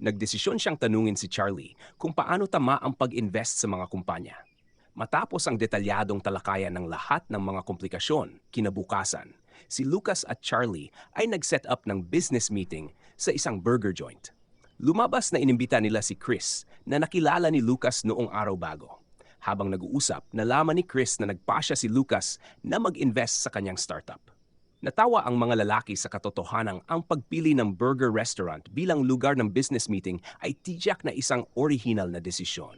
Nagdesisyon siyang tanungin si Charlie kung paano tama ang pag-invest sa mga kumpanya. Matapos ang detalyadong talakayan ng lahat ng mga komplikasyon, kinabukasan, si Lucas at Charlie ay nag-set up ng business meeting sa isang burger joint. Lumabas na inimbita nila si Chris na nakilala ni Lucas noong araw bago. Habang nag-uusap, nalaman ni Chris na nagpasya si Lucas na mag-invest sa kanyang startup. Natawa ang mga lalaki sa katotohanang ang pagpili ng burger restaurant bilang lugar ng business meeting ay tiyak na isang orihinal na desisyon.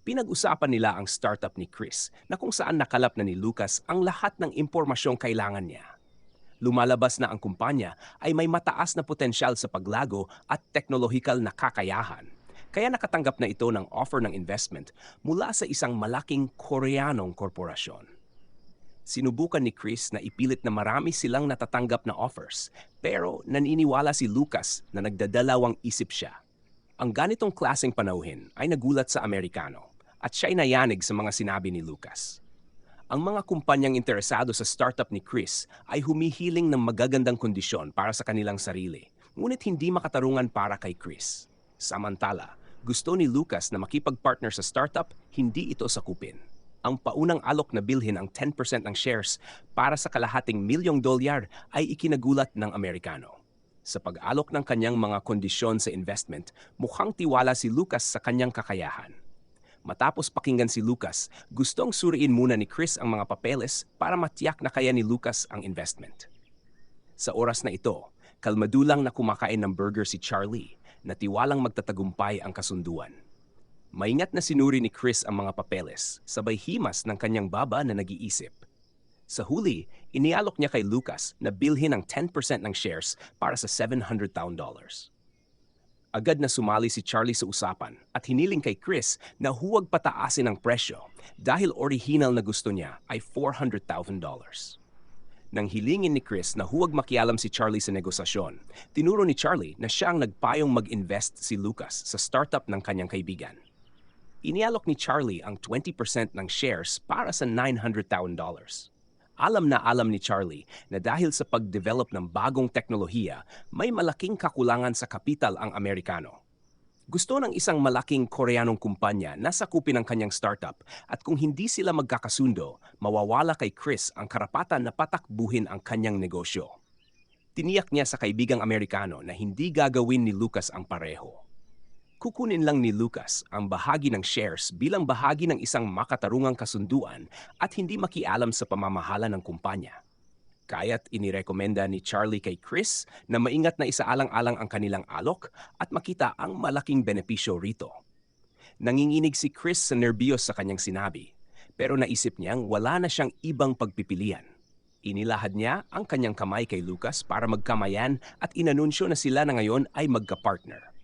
Pinag-usapan nila ang startup ni Chris na kung saan nakalap na ni Lucas ang lahat ng impormasyong kailangan niya. Lumalabas na ang kumpanya ay may mataas na potensyal sa paglago at teknolohikal na kakayahan. Kaya nakatanggap na ito ng offer ng investment mula sa isang malaking Koreanong korporasyon. Sinubukan ni Chris na ipilit na marami silang natatanggap na offers, pero naniniwala si Lucas na nagdadalawang isip siya. Ang ganitong klaseng panauhin ay nagulat sa Amerikano at siya'y nayanig sa mga sinabi ni Lucas. Ang mga kumpanyang interesado sa startup ni Chris ay humihiling ng magagandang kondisyon para sa kanilang sarili, ngunit hindi makatarungan para kay Chris. Samantala, gusto ni Lucas na makipag-partner sa startup, hindi ito sakupin. Ang paunang alok na bilhin ang 10% ng shares para sa kalahating $1,000,000 ay ikinagulat ng Amerikano. Sa pag-alok ng kanyang mga kondisyon sa investment, mukhang tiwala si Lucas sa kanyang kakayahan. Matapos pakinggan si Lucas, gustong suriin muna ni Chris ang mga papeles para matiyak na kaya ni Lucas ang investment. Sa oras na ito, kalmadulang na kumakain ng burger si Charlie na tiwalang magtatagumpay ang kasunduan. Maingat na sinuri ni Chris ang mga papeles, sabay himas ng kanyang baba na nag-iisip. Sa huli, inialok niya kay Lucas na bilhin ang 10% ng shares para sa $700,000. Agad na sumali si Charlie sa usapan at hiniling kay Chris na huwag pataasin ang presyo dahil orihinal na gusto niya ay $400,000. Nang hilingin ni Chris na huwag makialam si Charlie sa negosasyon, tinuro ni Charlie na siya ang nagpayong mag-invest si Lucas sa startup ng kanyang kaibigan. Inialok ni Charlie ang 20% ng shares para sa $900,000. Alam ni Charlie na dahil sa pag-develop ng bagong teknolohiya, may malaking kakulangan sa kapital ang Amerikano. Gusto ng isang malaking Koreanong kumpanya na sakupin ang kanyang startup at kung hindi sila magkakasundo, mawawala kay Chris ang karapatan na patakbuhin ang kanyang negosyo. Tiniyak niya sa kaibigang Amerikano na hindi gagawin ni Lucas ang pareho. Kukunin lang ni Lucas ang bahagi ng shares bilang bahagi ng isang makatarungang kasunduan at hindi makialam sa pamamahala ng kumpanya. Kaya't inirekomenda ni Charlie kay Chris na maingat na isaalang-alang ang kanilang alok at makita ang malaking benepisyo rito. Nanginginig si Chris sa nerbiyos sa kanyang sinabi, pero naisip niyang wala na siyang ibang pagpipilian. Inilahad niya ang kanyang kamay kay Lucas para magkamayan at inanunsyo na sila na ngayon ay magka-partner.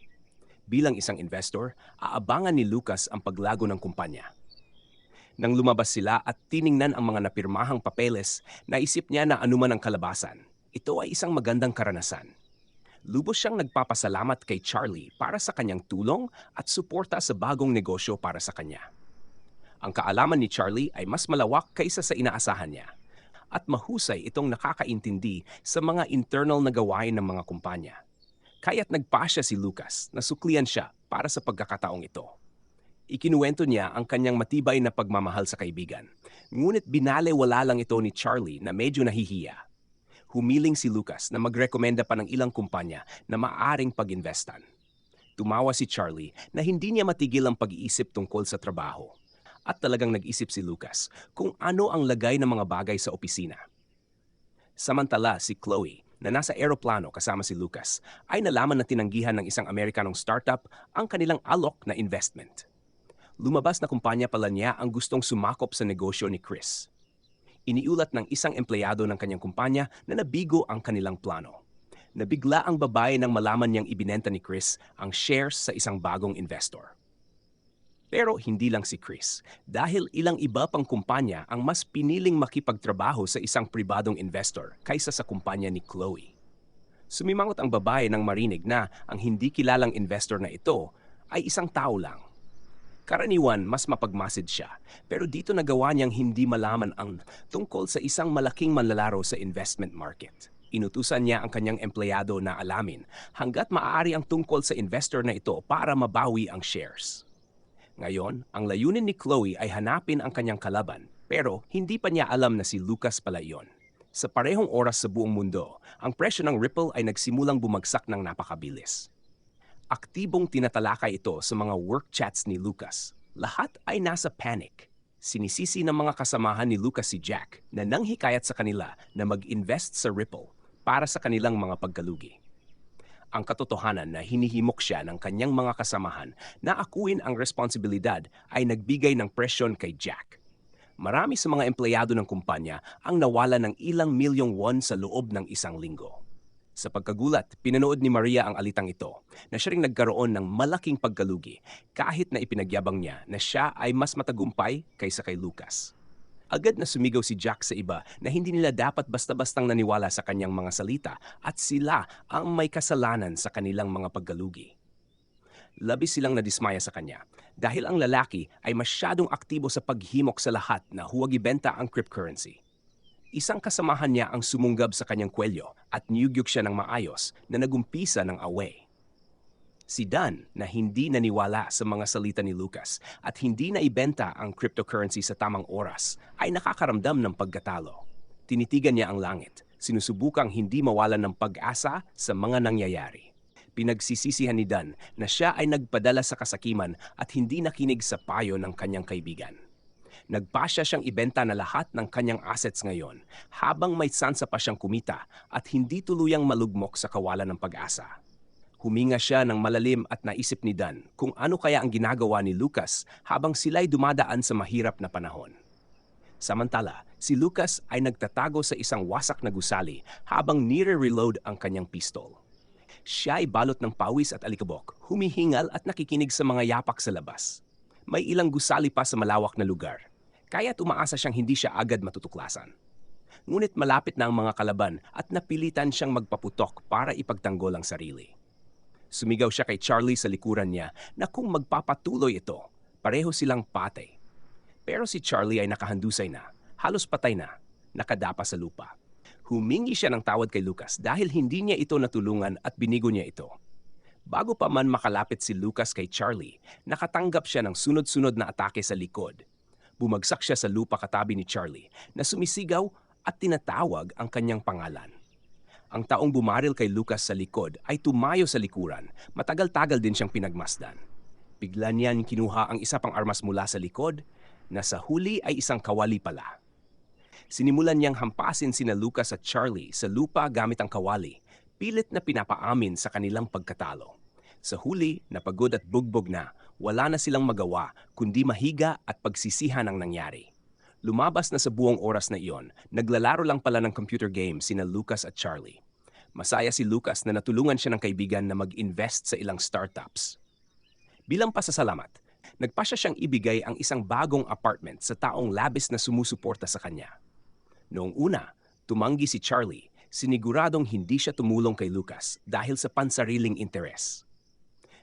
Bilang isang investor, aabangan ni Lucas ang paglago ng kumpanya. Nang lumabas sila at tiningnan ang mga napirmahang papeles, naisip niya na anuman ang kalabasan. Ito ay isang magandang karanasan. Lubos siyang nagpapasalamat kay Charlie para sa kanyang tulong at suporta sa bagong negosyo para sa kanya. Ang kaalaman ni Charlie ay mas malawak kaysa sa inaasahan niya. At mahusay itong nakakaintindi sa mga internal na gawain ng mga kumpanya. Kaya't nagpasya si Lucas na suklian siya para sa pagkakataong ito. Ikinuwento niya ang kanyang matibay na pagmamahal sa kaibigan, ngunit binalewala lang ito ni Charlie na medyo nahihiya. Humiling si Lucas na magrekomenda pa ng ilang kumpanya na maaring pag-investan. Tumawa si Charlie na hindi niya matigil ang pag-iisip tungkol sa trabaho. At talagang nag-isip si Lucas kung ano ang lagay ng mga bagay sa opisina. Samantala si Chloe, na nasa eroplano kasama si Lucas, ay nalaman na tinanggihan ng isang Amerikanong startup ang kanilang alok na investment. Lumabas na kumpanya pala niya ang gustong sumakop sa negosyo ni Chris. Iniulat ng isang empleyado ng kanyang kumpanya na nabigo ang kanilang plano. Nabigla ang babae nang malaman niyang ibinenta ni Chris ang shares sa isang bagong investor. Pero hindi lang si Chris, dahil ilang iba pang kumpanya ang mas piniling makipagtrabaho sa isang pribadong investor kaysa sa kumpanya ni Chloe. Sumimangot ang babae nang marinig na ang hindi kilalang investor na ito ay isang tao lang. Karaniwan, mas mapagmasid siya, pero dito nagawa niyang hindi malaman ang tungkol sa isang malaking manlalaro sa investment market. Inutusan niya ang kanyang empleyado na alamin hanggat maaari ang tungkol sa investor na ito para mabawi ang shares. Ngayon, ang layunin ni Chloe ay hanapin ang kanyang kalaban, pero hindi pa niya alam na si Lucas pala iyon. Sa parehong oras sa buong mundo, ang presyo ng Ripple ay nagsimulang bumagsak ng napakabilis. Aktibong tinatalakay ito sa mga work chats ni Lucas. Lahat ay nasa panic. Sinisisi ng mga kasamahan ni Lucas si Jack na nanghikayat sa kanila na mag-invest sa Ripple para sa kanilang mga pagkalugi. Ang katotohanan na hinihimok siya ng kanyang mga kasamahan na akuin ang responsibilidad ay nagbigay ng presyon kay Jack. Marami sa mga empleyado ng kumpanya ang nawala ng ilang milyong won sa loob ng isang linggo. Sa pagkagulat, pinanood ni Maria ang alitang ito na siya ring nagkaroon ng malaking pagkalugi kahit na ipinagyabang niya na siya ay mas matagumpay kaysa kay Lucas. Agad na sumigaw si Jack sa iba na hindi nila dapat basta-bastang naniwala sa kanyang mga salita at sila ang may kasalanan sa kanilang mga pagkalugi. Labis silang nadismaya sa kanya dahil ang lalaki ay masyadong aktibo sa paghimok sa lahat na huwag ibenta ang cryptocurrency. Isang kasamahan niya ang sumunggab sa kanyang kwelyo at niyugyug siya ng maayos na nagumpisa ng away. Si Dan, na hindi naniwala sa mga salita ni Lucas at hindi na ibenta ang cryptocurrency sa tamang oras, ay nakakaramdam ng pagkatalo. Tinitigan niya ang langit, sinusubukang hindi mawalan ng pag-asa sa mga nangyayari. Pinagsisisihan ni Dan na siya ay nagpadala sa kasakiman at hindi nakinig sa payo ng kanyang kaibigan. Nagpasya siyang ibenta na lahat ng kanyang assets ngayon habang may tsansa pa siyang kumita at hindi tuluyang malugmok sa kawalan ng pag-asa. Huminga siya ng malalim at naisip ni Dan kung ano kaya ang ginagawa ni Lucas habang sila'y dumadaan sa mahirap na panahon. Samantala, si Lucas ay nagtatago sa isang wasak na gusali habang nire-reload ang kanyang pistol. Siya ay balot ng pawis at alikabok, humihingal at nakikinig sa mga yapak sa labas. May ilang gusali pa sa malawak na lugar, kaya't umaasa siyang hindi siya agad matutuklasan. Ngunit malapit na ang mga kalaban at napilitan siyang magpaputok para ipagtanggol ang sarili. Sumigaw siya kay Charlie sa likuran niya na kung magpapatuloy ito, pareho silang patay. Pero si Charlie ay nakahandusay na, halos patay na, nakadapa sa lupa. Humingi siya ng tawad kay Lucas dahil hindi niya ito natulungan at binigo niya ito. Bago pa man makalapit si Lucas kay Charlie, nakatanggap siya ng sunod-sunod na atake sa likod. Bumagsak siya sa lupa katabi ni Charlie na sumisigaw at tinatawag ang kanyang pangalan. Ang taong bumaril kay Lucas sa likod ay tumayo sa likuran, matagal-tagal din siyang pinagmasdan. Bigla niyan kinuha ang isa pang armas mula sa likod, na sa huli ay isang kawali pala. Sinimulan niyang hampasin sina Lucas at Charlie sa lupa gamit ang kawali, pilit na pinapaamin sa kanilang pagkatalo. Sa huli, napagod at bugbog na, wala na silang magawa kundi mahiga at pagsisihan ang nangyari. Lumabas na sa buong oras na iyon, naglalaro lang pala ng computer game sina Lucas at Charlie. Masaya si Lucas na natulungan siya ng kaibigan na mag-invest sa ilang startups. Bilang pasasalamat, nagpasya siyang ibigay ang isang bagong apartment sa taong labis na sumusuporta sa kanya. Noong una, tumanggi si Charlie, siniguradong hindi siya tumulong kay Lucas dahil sa pansariling interes.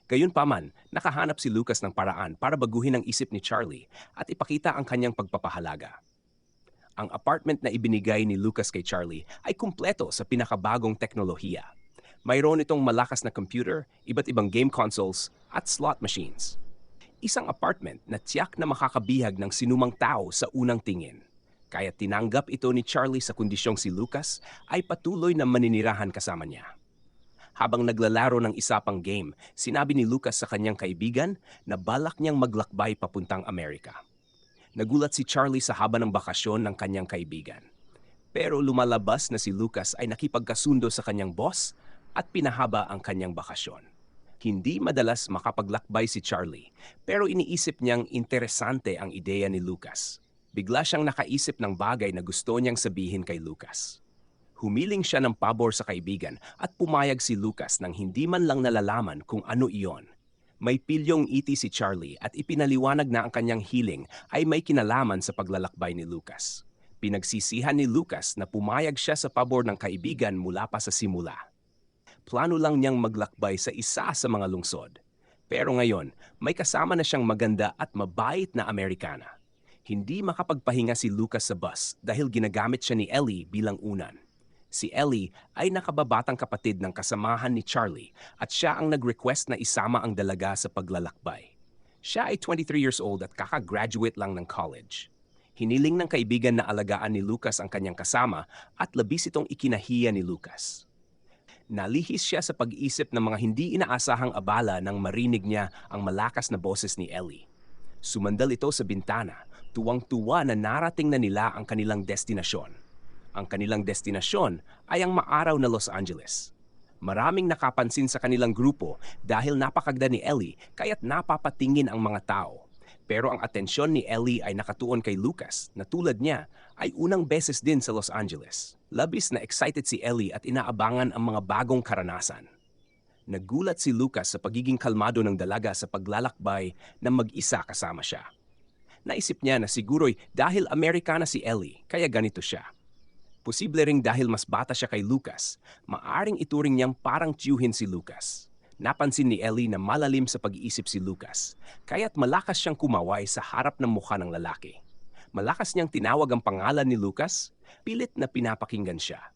Gayunpaman, nakahanap si Lucas ng paraan para baguhin ang isip ni Charlie at ipakita ang kanyang pagpapahalaga. Ang apartment na ibinigay ni Lucas kay Charlie ay kumpleto sa pinakabagong teknolohiya. Mayroon itong malakas na computer, iba't ibang game consoles at slot machines. Isang apartment na tiyak na makakabihag ng sinumang tao sa unang tingin. Kaya tinanggap ito ni Charlie sa kondisyong si Lucas ay patuloy na maninirahan kasama niya. Habang naglalaro ng isa pang game, sinabi ni Lucas sa kanyang kaibigan na balak niyang maglakbay papuntang Amerika. Nagulat si Charlie sa haba ng bakasyon ng kanyang kaibigan. Pero lumalabas na si Lucas ay nakipagkasundo sa kanyang boss at pinahaba ang kanyang bakasyon. Hindi madalas makapaglakbay si Charlie, pero iniisip niyang interesante ang ideya ni Lucas. Bigla siyang nakaisip ng bagay na gusto niyang sabihin kay Lucas. Humiling siya ng pabor sa kaibigan at pumayag si Lucas nang hindi man lang nalalaman kung ano iyon. May pilyong iti si Charlie at ipinaliwanag na ang kanyang hiling ay may kinalaman sa paglalakbay ni Lucas. Pinagsisihan ni Lucas na pumayag siya sa pabor ng kaibigan mula pa sa simula. Plano lang niyang maglakbay sa isa sa mga lungsod. Pero ngayon, may kasama na siyang maganda at mabait na Amerikana. Hindi makapagpahinga si Lucas sa bus dahil ginagamit siya ni Ellie bilang unan. Si Ellie ay nakababatang kapatid ng kasamahan ni Charlie at siya ang nag-request na isama ang dalaga sa paglalakbay. Siya ay 23 years old at kakagraduate lang ng college. Hiniling ng kaibigan na alagaan ni Lucas ang kanyang kasama at labis itong ikinahiya ni Lucas. Nalihis siya sa pag-iisip ng mga hindi inaasahang abala nang marinig niya ang malakas na boses ni Ellie. Sumandal ito sa bintana, tuwang-tuwa na narating na nila ang kanilang destinasyon. Ang kanilang destinasyon ay ang maaraw na Los Angeles. Maraming nakapansin sa kanilang grupo dahil napakaganda ni Ellie kaya't napapatingin ang mga tao. Pero ang atensyon ni Ellie ay nakatuon kay Lucas na tulad niya ay unang beses din sa Los Angeles. Labis na excited si Ellie at inaabangan ang mga bagong karanasan. Nagulat si Lucas sa pagiging kalmado ng dalaga sa paglalakbay na mag-isa kasama siya. Naisip niya na siguro'y dahil Amerikana si Ellie kaya ganito siya. Posible ring dahil mas bata siya kay Lucas, maaring ituring niyang parang tiyuhin si Lucas. Napansin ni Ellie na malalim sa pag-iisip si Lucas, kaya't malakas siyang kumaway sa harap ng mukha ng lalaki. Malakas niyang tinawag ang pangalan ni Lucas, pilit na pinapakinggan siya.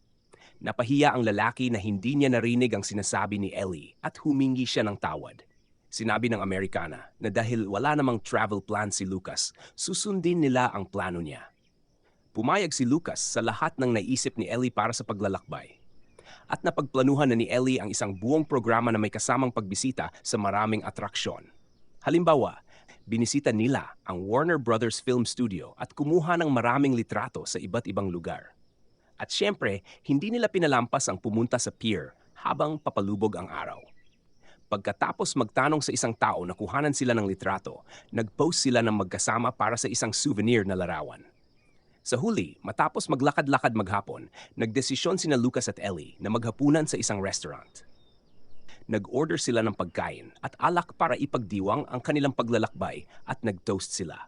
Napahiya ang lalaki na hindi niya narinig ang sinasabi ni Ellie at humingi siya ng tawad. Sinabi ng Amerikana na dahil wala namang travel plan si Lucas, susundin nila ang plano niya. Pumayag si Lucas sa lahat ng naisip ni Ellie para sa paglalakbay. At napagplanuhan na ni Ellie ang isang buong programa na may kasamang pagbisita sa maraming atraksyon. Halimbawa, binisita nila ang Warner Brothers Film Studio at kumuha ng maraming litrato sa iba't ibang lugar. At syempre, hindi nila pinalampas ang pumunta sa pier habang papalubog ang araw. Pagkatapos magtanong sa isang tao na kuhanan sila ng litrato, nag-post sila ng magkasama para sa isang souvenir na larawan. Sa huli, matapos maglakad-lakad maghapon, nagdesisyon sina Lucas at Ellie na maghapunan sa isang restaurant. Nag-order sila ng pagkain at alak para ipagdiwang ang kanilang paglalakbay at nag-toast sila.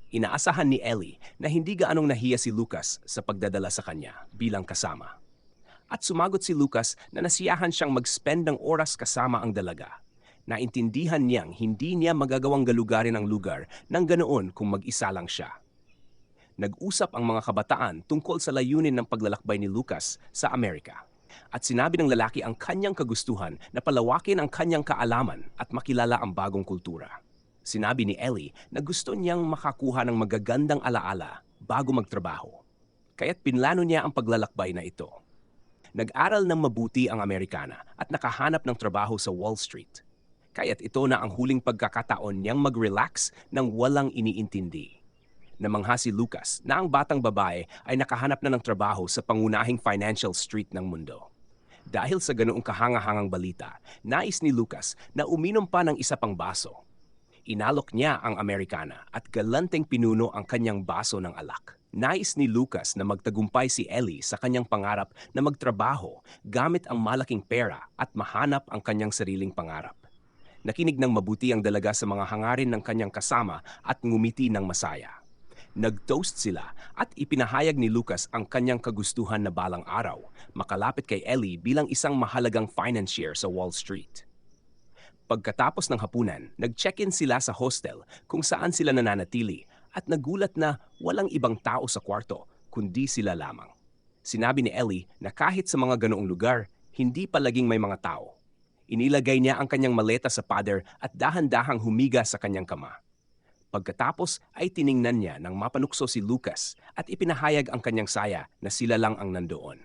Inaasahan ni Ellie na hindi gaanong nahiya si Lucas sa pagdadala sa kanya bilang kasama. At sumagot si Lucas na nasiyahan siyang mag-spend ng oras kasama ang dalaga. Naintindihan niyang hindi niya magagawang galugarin ang lugar nang ganoon kung mag-isa lang siya. Nag-usap ang mga kabataan tungkol sa layunin ng paglalakbay ni Lucas sa Amerika. At sinabi ng lalaki ang kanyang kagustuhan na palawakin ang kanyang kaalaman at makilala ang bagong kultura. Sinabi ni Ellie na gusto niyang makakuha ng magagandang alaala bago magtrabaho. Kaya't pinlano niya ang paglalakbay na ito. Nag-aral ng mabuti ang Amerikana at nakahanap ng trabaho sa Wall Street. Kaya't ito na ang huling pagkakataon niyang mag-relax nang walang iniintindi. Namangha si Lucas na ang batang babae ay nakahanap na ng trabaho sa pangunahing financial street ng mundo. Dahil sa ganoong kahangahangang balita, nais ni Lucas na uminom pa ng isa pang baso. Inalok niya ang Amerikana at galanteng pinuno ang kanyang baso ng alak. Nais ni Lucas na magtagumpay si Ellie sa kanyang pangarap na magtrabaho gamit ang malaking pera at mahanap ang kanyang sariling pangarap. Nakinig ng mabuti ang dalaga sa mga hangarin ng kanyang kasama at ngumiti ng masaya. Nag-toast sila at ipinahayag ni Lucas ang kanyang kagustuhan na balang araw, makalapit kay Ellie bilang isang mahalagang financier sa Wall Street. Pagkatapos ng hapunan, nag-check-in sila sa hostel kung saan sila nananatili at nagulat na walang ibang tao sa kwarto kundi sila lamang. Sinabi ni Ellie na kahit sa mga ganoong lugar, hindi palaging may mga tao. Inilagay niya ang kanyang maleta sa pader at dahan-dahang humiga sa kanyang kama. Pagkatapos ay tiningnan niya nang mapanukso si Lucas at ipinahayag ang kanyang saya na sila lang ang nandoon.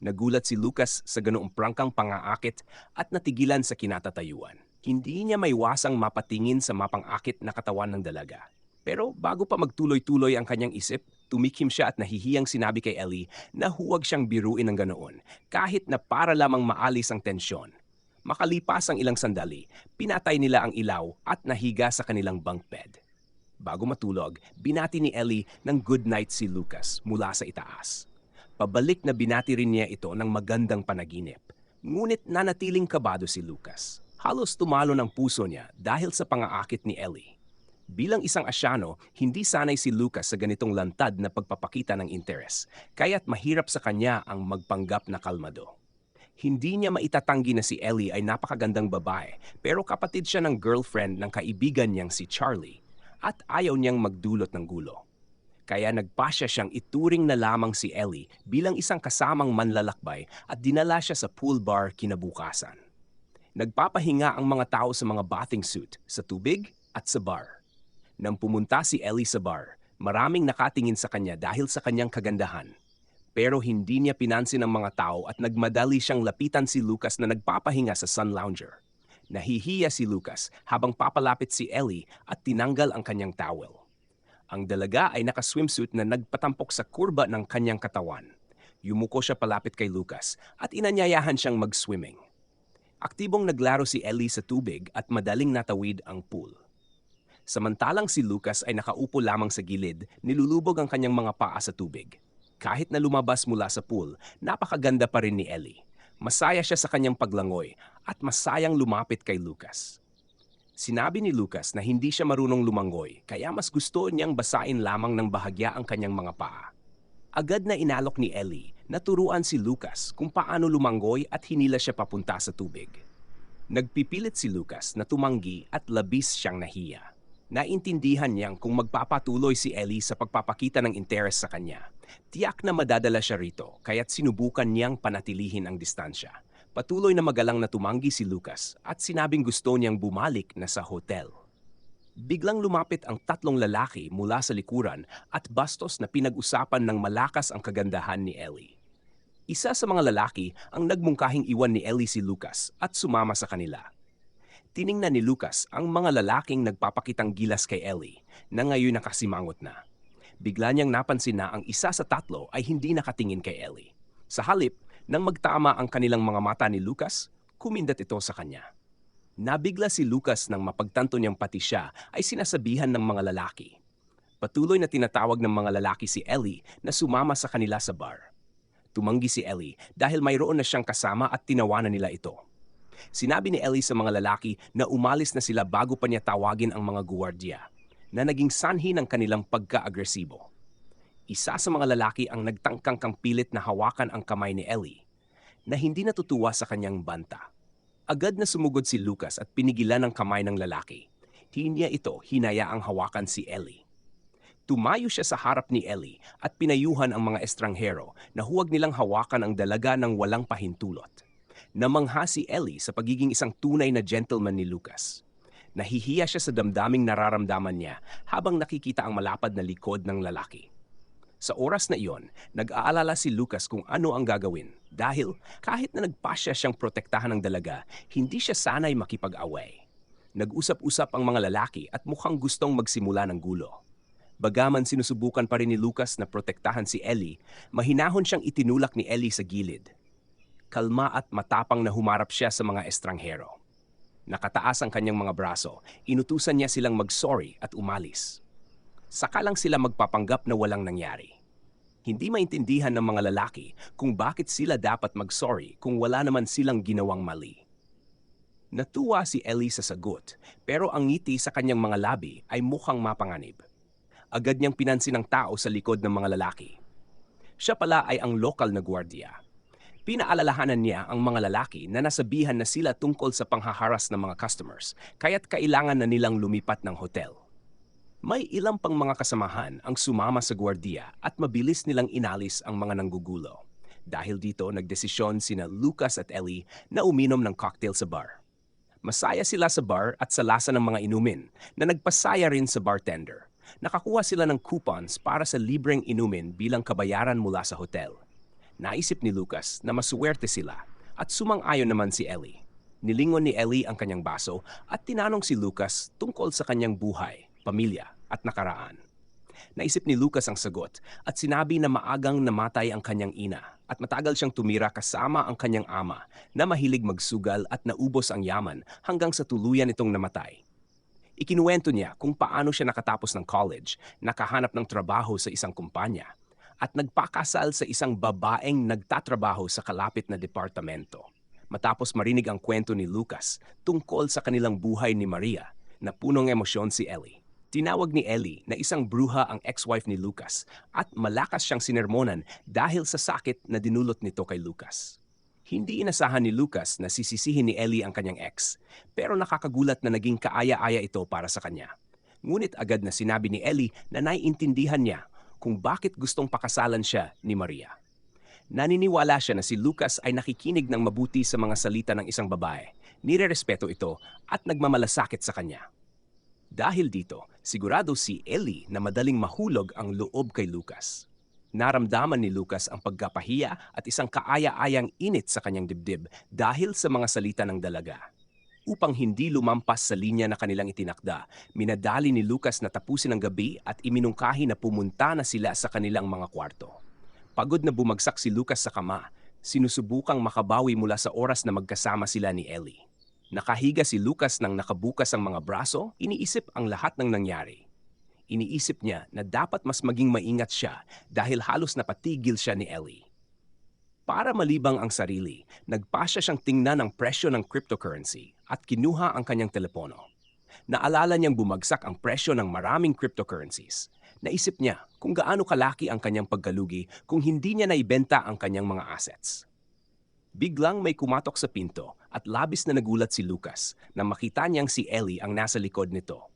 Nagulat si Lucas sa ganoong prangkang pangaakit at natigilan sa kinatatayuan. Hindi niya maiwasang mapatingin sa mapang-akit na katawan ng dalaga. Pero bago pa magtuloy-tuloy ang kanyang isip, tumikim siya at nahihiyang sinabi kay Ellie na huwag siyang biruin ng ganoon kahit na para lamang maalis ang tensyon. Makalipas ang ilang sandali, pinatay nila ang ilaw at nahiga sa kanilang bunk bed. Bago matulog, binati ni Ellie ng good night si Lucas mula sa itaas. Pabalik na binati rin niya ito ng magandang panaginip. Ngunit nanatiling kabado si Lucas. Halos tumalo ng puso niya dahil sa pangaakit ni Ellie. Bilang isang Asyano, hindi sanay si Lucas sa ganitong lantad na pagpapakita ng interes, kaya't mahirap sa kanya ang magpanggap na kalmado. Hindi niya maitatanggi na si Ellie ay napakagandang babae, pero kapatid siya ng girlfriend ng kaibigan niyang si Charlie at ayaw niyang magdulot ng gulo. Kaya nagpasya siyang ituring na lamang si Ellie bilang isang kasamang manlalakbay at dinala siya sa pool bar kinabukasan. Nagpapahinga ang mga tao sa mga bathing suit, sa tubig at sa bar. Nang pumunta si Ellie sa bar, maraming nakatingin sa kanya dahil sa kanyang kagandahan. Pero hindi niya pinansin ang mga tao at nagmadali siyang lapitan si Lucas na nagpapahinga sa sun lounger. Nahihiya si Lucas habang papalapit si Ellie at tinanggal ang kanyang towel. Ang dalaga ay naka-swimsuit na nagpatampok sa kurba ng kanyang katawan. Yumuko siya palapit kay Lucas at inanyayahan siyang mag-swimming. Aktibong naglaro si Ellie sa tubig at madaling natawid ang pool. Samantalang si Lucas ay nakaupo lamang sa gilid, nilulubog ang kanyang mga paa sa tubig. Kahit na lumabas mula sa pool, napakaganda pa rin ni Ellie. Masaya siya sa kanyang paglangoy at masayang lumapit kay Lucas. Sinabi ni Lucas na hindi siya marunong lumangoy, kaya mas gusto niyang basain lamang ng bahagya ang kanyang mga paa. Agad na inalok ni Ellie na turuan si Lucas kung paano lumanggoy at hinila siya papunta sa tubig. Nagpipilit si Lucas na tumanggi at labis siyang nahiya. Naintindihan niyang kung magpapatuloy si Ellie sa pagpapakita ng interes sa kanya, tiyak na madadala siya rito kaya't sinubukan niyang panatilihin ang distansya. Patuloy na magalang na tumanggi si Lucas at sinabing gusto niyang bumalik na sa hotel. Biglang lumapit ang tatlong lalaki mula sa likuran at bastos na pinag-usapan ng malakas ang kagandahan ni Ellie. Isa sa mga lalaki ang nagmungkahing iwan ni Ellie si Lucas at sumama sa kanila. Tiningnan ni Lucas ang mga lalaking nagpapakitang gilas kay Ellie na ngayon nakasimangot na. Bigla niyang napansin na ang isa sa tatlo ay hindi nakatingin kay Ellie. Sa halip, nang magtama ang kanilang mga mata ni Lucas, kumindat ito sa kanya. Nabigla si Lucas nang mapagtanto niyang pati siya ay sinasabihan ng mga lalaki. Patuloy na tinatawag ng mga lalaki si Ellie na sumama sa kanila sa bar. Tumanggi si Ellie dahil mayroon na siyang kasama at tinawanan nila ito. Sinabi ni Ellie sa mga lalaki na umalis na sila bago pa niya tawagin ang mga guwardiya, na naging sanhi ng kanilang pagka-agresibo. Isa sa mga lalaki ang nagtangkang kang pilit na hawakan ang kamay ni Ellie, na hindi natutuwa sa kanyang banta. Agad na sumugod si Lucas at pinigilan ang kamay ng lalaki. Hindi niya ito hinayaang hawakan si Ellie. Tumayo siya sa harap ni Ellie at pinayuhan ang mga estranghero na huwag nilang hawakan ang dalaga ng walang pahintulot. Namangha si Ellie sa pagiging isang tunay na gentleman ni Lucas. Nahihiya siya sa damdaming nararamdaman niya habang nakikita ang malapad na likod ng lalaki. Sa oras na iyon, nag-aalala si Lucas kung ano ang gagawin dahil kahit na nagpasya siyang protektahan ng dalaga, hindi siya sanay makipag-away. Nag-usap-usap ang mga lalaki at mukhang gustong magsimula ng gulo. Bagaman sinusubukan pa rin ni Lucas na protektahan si Ellie, mahinahon siyang itinulak ni Ellie sa gilid. Kalma at matapang na humarap siya sa mga estranghero. Nakataas ang kanyang mga braso, inutusan niya silang mag-sorry at umalis. Saka lang sila magpapanggap na walang nangyari. Hindi maintindihan ng mga lalaki kung bakit sila dapat mag-sorry kung wala naman silang ginawang mali. Natuwa si Ellie sa sagot, pero ang ngiti sa kanyang mga labi ay mukhang mapanganib. Agad niyang pinansin ang tao sa likod ng mga lalaki. Siya pala ay ang lokal na gwardiya. Pinaalalahanan niya ang mga lalaki na nasabihan na sila tungkol sa panghaharas ng mga customers, kaya't kailangan na nilang lumipat ng hotel. May ilang pang mga kasamahan ang sumama sa gwardiya at mabilis nilang inalis ang mga nanggugulo. Dahil dito, nagdesisyon sina Lucas at Ellie na uminom ng cocktail sa bar. Masaya sila sa bar at sa lasa ng mga inumin na nagpasaya rin sa bartender. Nakakuha sila ng coupons para sa libreng inumin bilang kabayaran mula sa hotel. Naisip ni Lucas na masuwerte sila at sumang-ayon naman si Ellie. Nilingon ni Ellie ang kanyang baso at tinanong si Lucas tungkol sa kanyang buhay, pamilya at nakaraan. Naisip ni Lucas ang sagot at sinabi na maagang namatay ang kanyang ina at matagal siyang tumira kasama ang kanyang ama na mahilig magsugal at naubos ang yaman hanggang sa tuluyan itong namatay. Ikinuwento niya kung paano siya nakatapos ng college, nakahanap ng trabaho sa isang kumpanya, at nagpakasal sa isang babaeng nagtatrabaho sa kalapit na departamento. Matapos marinig ang kwento ni Lucas tungkol sa kanilang buhay ni Maria, na punong emosyon si Ellie. Tinawag ni Ellie na isang bruha ang ex-wife ni Lucas at malakas siyang sinermonan dahil sa sakit na dinulot nito kay Lucas. Hindi inasahan ni Lucas na sisisihin ni Ellie ang kanyang ex, pero nakakagulat na naging kaaya-aya ito para sa kanya. Ngunit agad na sinabi ni Ellie na naiintindihan niya kung bakit gustong pakasalan siya ni Maria. Naniniwala siya na si Lucas ay nakikinig ng mabuti sa mga salita ng isang babae, nirerespeto ito at nagmamalasakit sa kanya. Dahil dito, sigurado si Ellie na madaling mahulog ang loob kay Lucas. Naramdaman ni Lucas ang pagkapahiya at isang kaaya-ayang init sa kanyang dibdib dahil sa mga salita ng dalaga. Upang hindi lumampas sa linya na kanilang itinakda, minadali ni Lucas na tapusin ang gabi at iminungkahi na pumunta na sila sa kanilang mga kwarto. Pagod na bumagsak si Lucas sa kama, sinusubukang makabawi mula sa oras na magkasama sila ni Ellie. Nakahiga si Lucas nang nakabukas ang mga braso, iniisip ang lahat ng nangyari. Iniisip niya na dapat mas maging maingat siya dahil halos napatigil siya ni Ellie. Para malibang ang sarili, nagpasya siyang tingnan ang presyo ng cryptocurrency at kinuha ang kanyang telepono. Naalala niyang bumagsak ang presyo ng maraming cryptocurrencies. Naisip niya kung gaano kalaki ang kanyang pagkalugi kung hindi niya naibenta ang kanyang mga assets. Biglang may kumatok sa pinto at labis na nagulat si Lucas na makita niyang si Ellie ang nasa likod nito.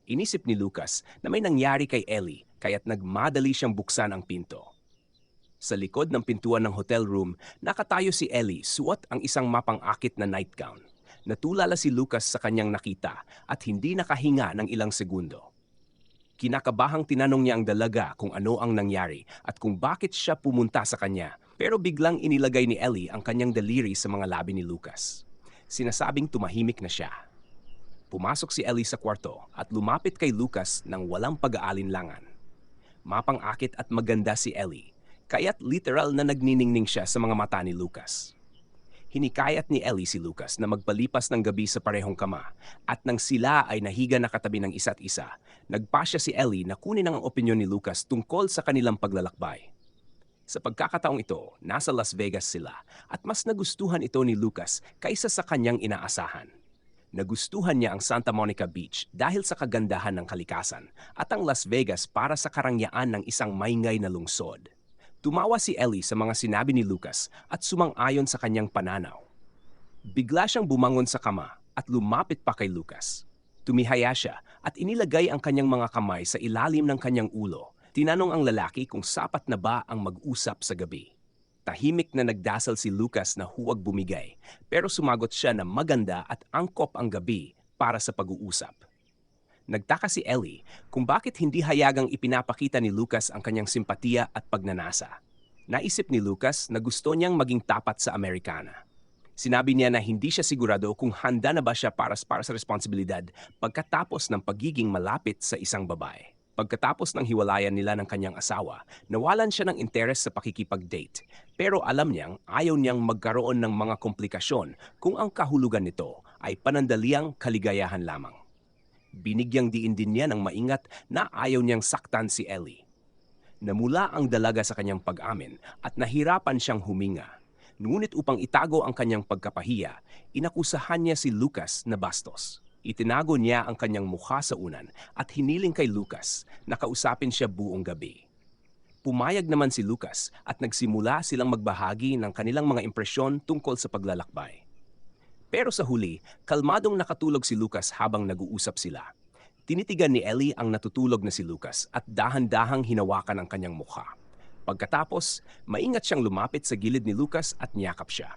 Inisip ni Lucas na may nangyari kay Ellie kaya't nagmadali siyang buksan ang pinto. Sa likod ng pintuan ng hotel room, nakatayo si Ellie suot ang isang mapang-akit na nightgown. Natulala si Lucas sa kanyang nakita at hindi nakahinga ng ilang segundo. Kinakabahang tinanong niya ang dalaga kung ano ang nangyari at kung bakit siya pumunta sa kanya, pero biglang inilagay ni Ellie ang kanyang daliri sa mga labi ni Lucas. Sinasabing tumahimik na siya. Pumasok si Ellie sa kwarto at lumapit kay Lucas nang walang pag-aalinlangan. Mapang-akit at maganda si Ellie, kaya't literal na nagniningning siya sa mga mata ni Lucas. Hinikayat ni Ellie si Lucas na magpalipas ng gabi sa parehong kama at nang sila ay nahiga na katabi ng isa't isa, nagpasya si Ellie na kunin ang opinyon ni Lucas tungkol sa kanilang paglalakbay. Sa pagkakataong ito, nasa Las Vegas sila at mas nagustuhan ito ni Lucas kaysa sa kanyang inaasahan. Nagustuhan niya ang Santa Monica Beach dahil sa kagandahan ng kalikasan at ang Las Vegas para sa karangyaan ng isang maingay na lungsod. Tumawa si Ellie sa mga sinabi ni Lucas at sumang-ayon sa kanyang pananaw. Bigla siyang bumangon sa kama at lumapit pa kay Lucas. Tumihaya siya at inilagay ang kanyang mga kamay sa ilalim ng kanyang ulo. Tinanong ang lalaki kung sapat na ba ang mag-usap sa gabi. Tahimik na nagdasal si Lucas na huwag bumigay, pero sumagot siya na maganda at angkop ang gabi para sa pag-uusap. Nagtaka si Ellie kung bakit hindi hayagang ipinapakita ni Lucas ang kanyang simpatiya at pagnanasa. Naisip ni Lucas na gusto niyang maging tapat sa Amerikana. Sinabi niya na hindi siya sigurado kung handa na ba siya para sa responsibilidad pagkatapos ng pagiging malapit sa isang babae. Pagkatapos ng hiwalayan nila ng kanyang asawa, nawalan siya ng interes sa pakikipag-date. Pero alam niyang ayaw niyang magkaroon ng mga komplikasyon kung ang kahulugan nito ay panandaliang kaligayahan lamang. Binigyang diin din niya ng maingat na ayaw niyang saktan si Ellie. Namula ang dalaga sa kanyang pag-amin at nahirapan siyang huminga. Ngunit upang itago ang kanyang pagkapahiya, inakusahan niya si Lucas na bastos. Itinago niya ang kanyang mukha sa unan at hiniling kay Lucas na kausapin siya buong gabi. Pumayag naman si Lucas at nagsimula silang magbahagi ng kanilang mga impresyon tungkol sa paglalakbay. Pero sa huli, kalmadong nakatulog si Lucas habang nag-uusap sila. Tinitigan ni Ellie ang natutulog na si Lucas at dahan-dahang hinawakan ang kanyang mukha. Pagkatapos, maingat siyang lumapit sa gilid ni Lucas at niyakap siya.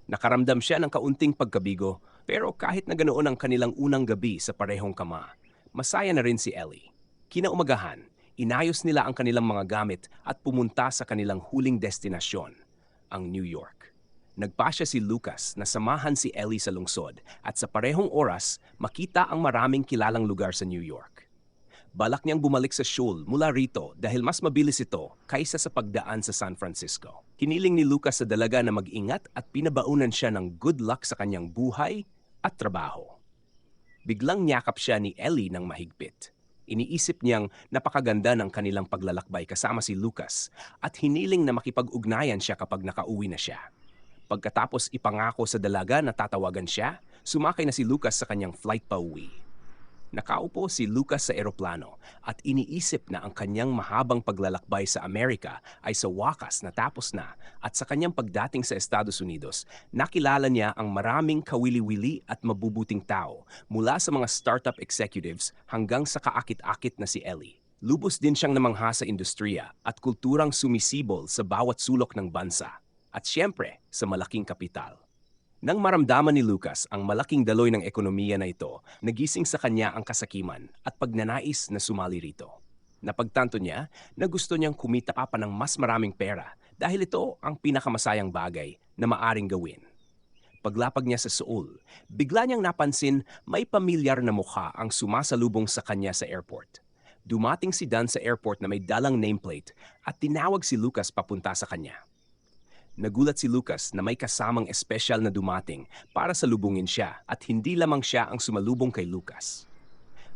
Nakaramdam siya ng kaunting pagkabigo, pero kahit na ganoon ang kanilang unang gabi sa parehong kama, masaya na rin si Ellie. Kinaumagahan, inayos nila ang kanilang mga gamit at pumunta sa kanilang huling destinasyon, ang New York. Nagpasya si Lucas na samahan si Ellie sa lungsod at sa parehong oras makita ang maraming kilalang lugar sa New York. Balak niyang bumalik sa Seoul mula rito dahil mas mabilis ito kaysa sa pagdaan sa San Francisco. Hiniling ni Lucas sa dalaga na mag-ingat at pinabaunan siya ng good luck sa kanyang buhay at trabaho. Biglang niyakap siya ni Ellie ng mahigpit. Iniisip niyang napakaganda ng kanilang paglalakbay kasama si Lucas at hiniling na makipag-ugnayan siya kapag nakauwi na siya. Pagkatapos ipangako sa dalaga na tatawagan siya, sumakay na si Lucas sa kanyang flight pauwi. Nakaupo si Lucas sa eroplano at iniisip na ang kanyang mahabang paglalakbay sa Amerika ay sa wakas natapos na at sa kanyang pagdating sa Estados Unidos, nakilala niya ang maraming kawili-wili at mabubuting tao mula sa mga startup executives hanggang sa kaakit-akit na si Ellie. Lubos din siyang namangha sa industriya at kulturang sumisibol sa bawat sulok ng bansa at siyempre sa malaking kapital. Nang maramdaman ni Lucas ang malaking daloy ng ekonomiya na ito, nagising sa kanya ang kasakiman at pagnanais na sumali rito. Napagtanto niya na gusto niyang kumita pa ng mas maraming pera dahil ito ang pinakamasayang bagay na maaring gawin. Paglapag niya sa Seoul, bigla niyang napansin may pamilyar na mukha ang sumasalubong sa kanya sa airport. Dumating si Dan sa airport na may dalang nameplate at tinawag si Lucas papunta sa kanya. Nagulat si Lucas na may kasamang espesyal na dumating para salubungin siya at hindi lamang siya ang sumalubong kay Lucas.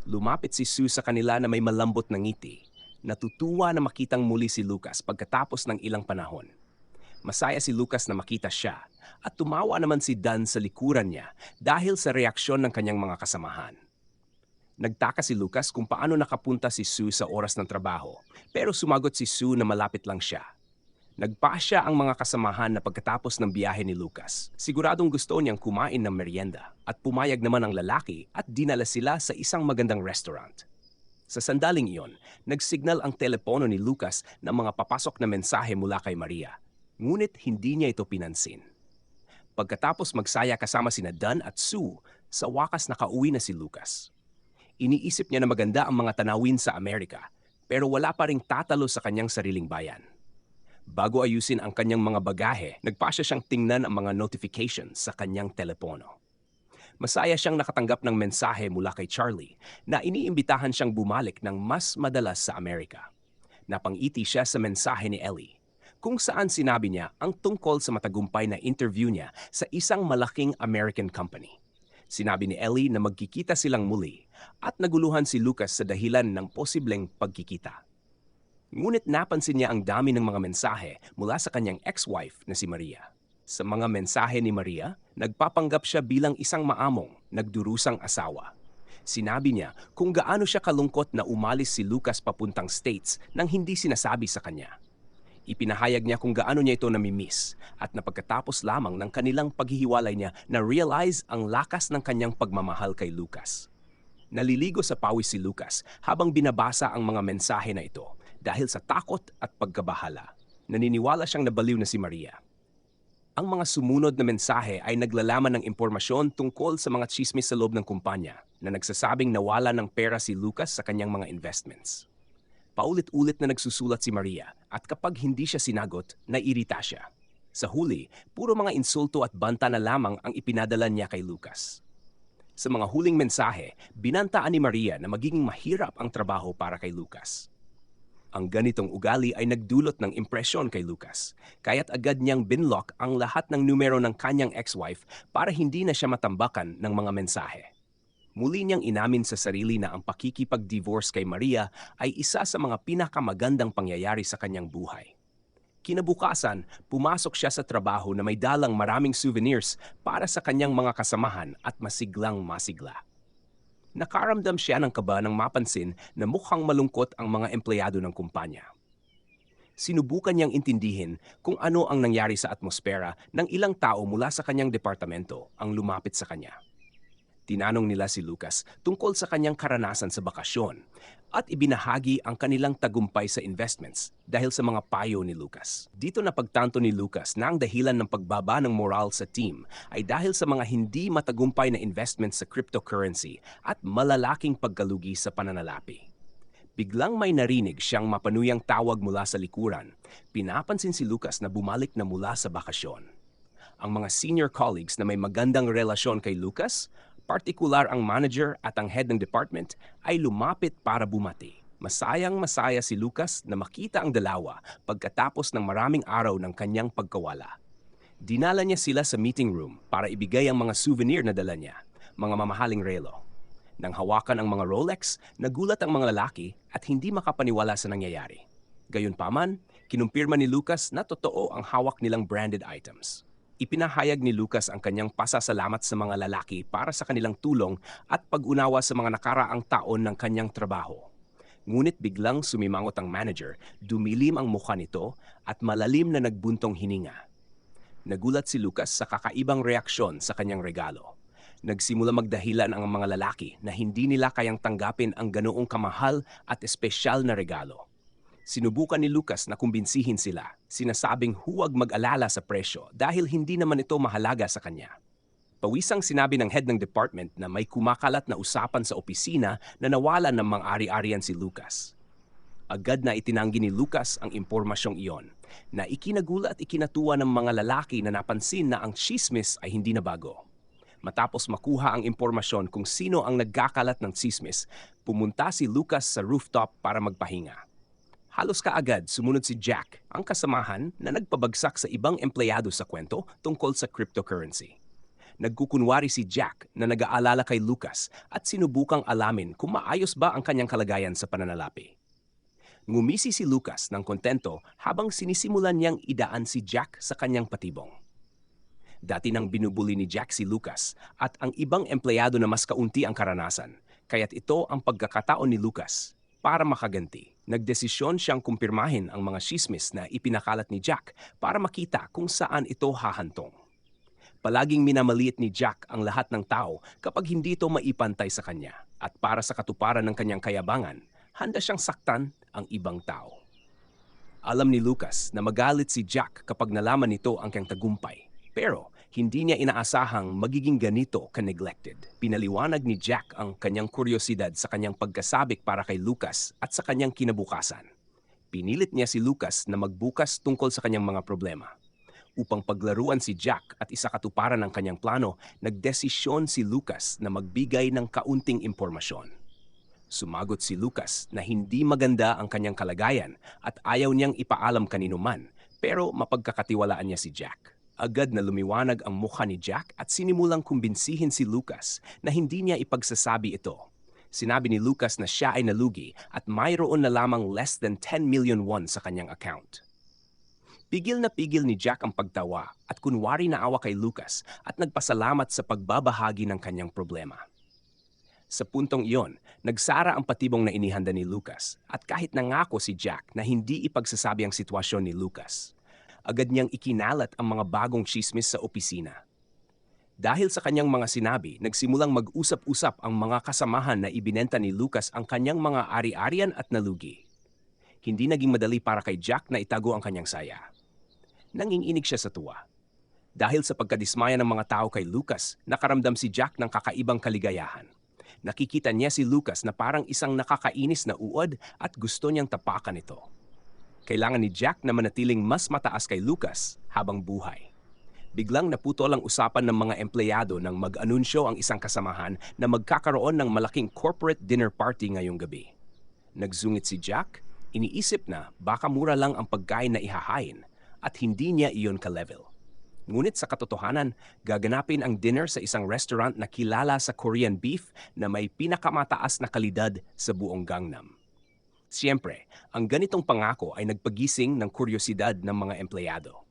Lumapit si Sue sa kanila na may malambot na ngiti. Natutuwa na makitang muli si Lucas pagkatapos ng ilang panahon. Masaya si Lucas na makita siya at tumawa naman si Dan sa likuran niya dahil sa reaksyon ng kanyang mga kasamahan. Nagtaka si Lucas kung paano nakapunta si Sue sa oras ng trabaho, pero sumagot si Sue na malapit lang siya. Nagpasya ang mga kasamahan na pagkatapos ng biyahe ni Lucas, siguradong gusto niyang kumain ng merienda at pumayag naman ang lalaki at dinala sila sa isang magandang restaurant. Sa sandaling iyon, nagsignal ang telepono ni Lucas ng mga papasok na mensahe mula kay Maria, ngunit hindi niya ito pinansin. Pagkatapos magsaya kasama sina Dan at Sue, sa wakas nakauwi na si Lucas. Iniisip niya na maganda ang mga tanawin sa Amerika, pero wala pa ring tatalo sa kanyang sariling bayan. Bago ayusin ang kanyang mga bagahe, nagpasya siyang tingnan ang mga notifications sa kanyang telepono. Masaya siyang nakatanggap ng mensahe mula kay Charlie na iniimbitahan siyang bumalik ng mas madalas sa Amerika. Napangiti siya sa mensahe ni Ellie, kung saan sinabi niya ang tungkol sa matagumpay na interview niya sa isang malaking American company. Sinabi ni Ellie na magkikita silang muli at naguluhan si Lucas sa dahilan ng posibleng pagkikita. Ngunit napansin niya ang dami ng mga mensahe mula sa kanyang ex-wife na si Maria. Sa mga mensahe ni Maria, nagpapanggap siya bilang isang maamong, nagdurusang asawa. Sinabi niya kung gaano siya kalungkot na umalis si Lucas papuntang States nang hindi sinasabi sa kanya. Ipinahayag niya kung gaano niya ito namimiss at na pagkatapos lamang ng kanilang paghihiwalay niya na-realize ang lakas ng kanyang pagmamahal kay Lucas. Naliligo sa pawis si Lucas habang binabasa ang mga mensahe na ito dahil sa takot at pagkabahala. Naniniwala siyang nabaliw na si Maria. Ang mga sumunod na mensahe ay naglalaman ng impormasyon tungkol sa mga tsismis sa loob ng kumpanya na nagsasabing nawala ng pera si Lucas sa kanyang mga investments. Paulit-ulit na nagsusulat si Maria at kapag hindi siya sinagot, naiirita siya. Sa huli, puro mga insulto at banta na lamang ang ipinadala niya kay Lucas. Sa mga huling mensahe, binantaan ni Maria na magiging mahirap ang trabaho para kay Lucas. Ang ganitong ugali ay nagdulot ng impresyon kay Lucas, kaya't agad niyang binlock ang lahat ng numero ng kanyang ex-wife para hindi na siya matambakan ng mga mensahe. Muli niyang inamin sa sarili na ang pakikipag-divorce kay Maria ay isa sa mga pinakamagandang pangyayari sa kanyang buhay. Kinabukasan, pumasok siya sa trabaho na may dalang maraming souvenirs para sa kanyang mga kasamahan at masiglang masigla. Nakaramdam siya ng kaba nang mapansin na mukhang malungkot ang mga empleyado ng kumpanya. Sinubukan niyang intindihin kung ano ang nangyari sa atmosfera ng ilang tao mula sa kanyang departamento ang lumapit sa kanya. Tinanong nila si Lucas tungkol sa kanyang karanasan sa bakasyon at ibinahagi ang kanilang tagumpay sa investments dahil sa mga payo ni Lucas. Dito napagtanto ni Lucas na ang dahilan ng pagbaba ng moral sa team ay dahil sa mga hindi matagumpay na investments sa cryptocurrency at malalaking pagkalugi sa pananalapi. Biglang may narinig siyang mapanuyang tawag mula sa likuran. Pinapansin si Lucas na bumalik na mula sa bakasyon. Ang mga senior colleagues na may magandang relasyon kay Lucas, partikular ang manager at ang head ng department, ay lumapit para bumati. Masayang-masaya si Lucas na makita ang dalawa pagkatapos ng maraming araw ng kanyang pagkawala. Dinala niya sila sa meeting room para ibigay ang mga souvenir na dala niya, mga mamahaling relo. Nang hawakan ang mga Rolex, nagulat ang mga lalaki at hindi makapaniwala sa nangyayari. Gayunpaman, kinumpirma ni Lucas na totoo ang hawak nilang branded items. Ipinahayag ni Lucas ang kanyang pasasalamat sa mga lalaki para sa kanilang tulong at pag-unawa sa mga nakaraang taon ng kanyang trabaho. Ngunit biglang sumimangot ang manager, dumilim ang mukha nito at malalim na nagbuntong hininga. Nagulat si Lucas sa kakaibang reaksyon sa kanyang regalo. Nagsimula magdahilan ang mga lalaki na hindi nila kayang tanggapin ang ganoong kamahal at espesyal na regalo. Sinubukan ni Lucas na kumbinsihin sila, sinasabing huwag mag-alala sa presyo dahil hindi naman ito mahalaga sa kanya. Pawisang sinabi ng head ng department na may kumakalat na usapan sa opisina na nawalan ng mga ari-arian si Lucas. Agad na itinanggi ni Lucas ang impormasyong iyon, na ikinagula at ikinatuwa ng mga lalaki na napansin na ang tsismis ay hindi na bago. Matapos makuha ang impormasyon kung sino ang nagkakalat ng tsismis, pumunta si Lucas sa rooftop para magpahinga. Halos kaagad sumunod si Jack, ang kasamahan na nagpabagsak sa ibang empleyado sa kwento tungkol sa cryptocurrency. Nagkukunwari si Jack na nag-aalala kay Lucas at sinubukang alamin kung maayos ba ang kanyang kalagayan sa pananalapi. Ngumisi si Lucas ng kontento habang sinisimulan niyang idaan si Jack sa kanyang patibong. Dati nang binubuli ni Jack si Lucas at ang ibang empleyado na mas kaunti ang karanasan, kaya't ito ang pagkakataon ni Lucas. Para makaganti, nagdesisyon siyang kumpirmahin ang mga tsismis na ipinakalat ni Jack para makita kung saan ito hahantong. Palaging minamaliit ni Jack ang lahat ng tao kapag hindi ito maipantay sa kanya at para sa katuparan ng kanyang kayabangan, handa siyang saktan ang ibang tao. Alam ni Lucas na magalit si Jack kapag nalaman nito ang kanyang tagumpay, pero hindi niya inaasahang magiging ganito ka-neglected. Pinaliwanag ni Jack ang kanyang kuryosidad sa kanyang pagkasabik para kay Lucas at sa kanyang kinabukasan. Pinilit niya si Lucas na magbukas tungkol sa kanyang mga problema. Upang paglaruan si Jack at isakatuparan ng kanyang plano, nagdesisyon si Lucas na magbigay ng kaunting impormasyon. Sumagot si Lucas na hindi maganda ang kanyang kalagayan at ayaw niyang ipaalam kanino man, pero mapagkakatiwalaan niya si Jack. Agad na lumiwanag ang mukha ni Jack at sinimulang kumbinsihin si Lucas na hindi niya ipagsasabi ito. Sinabi ni Lucas na siya ay nalugi at mayroon na lamang less than 10 million won sa kanyang account. Pigil na pigil ni Jack ang pagtawa at kunwari naawa kay Lucas at nagpasalamat sa pagbabahagi ng kanyang problema. Sa puntong iyon, nagsara ang patibong na inihanda ni Lucas at kahit nangako si Jack na hindi ipagsasabi ang sitwasyon ni Lucas, agad niyang ikinalat ang mga bagong tsismis sa opisina. Dahil sa kanyang mga sinabi, nagsimulang mag-usap-usap ang mga kasamahan na ibinenta ni Lucas ang kanyang mga ari-arian at nalugi. Hindi naging madali para kay Jack na itago ang kanyang saya. Nanginginig siya sa tuwa. Dahil sa pagkadismaya ng mga tao kay Lucas, nakaramdam si Jack ng kakaibang kaligayahan. Nakikita niya si Lucas na parang isang nakakainis na uod at gusto niyang tapakan ito. Kailangan ni Jack na manatiling mas mataas kay Lucas habang buhay. Biglang naputol ang usapan ng mga empleyado nang mag-anunsyo ang isang kasamahan na magkakaroon ng malaking corporate dinner party ngayong gabi. Nagsungit si Jack, iniisip na baka mura lang ang pagkain na ihahain at hindi niya iyon ka-level. Ngunit sa katotohanan, gaganapin ang dinner sa isang restaurant na kilala sa Korean beef na may pinakamataas na kalidad sa buong Gangnam. Siyempre, ang ganitong pangako ay nagpagising ng kuryosidad ng mga empleyado.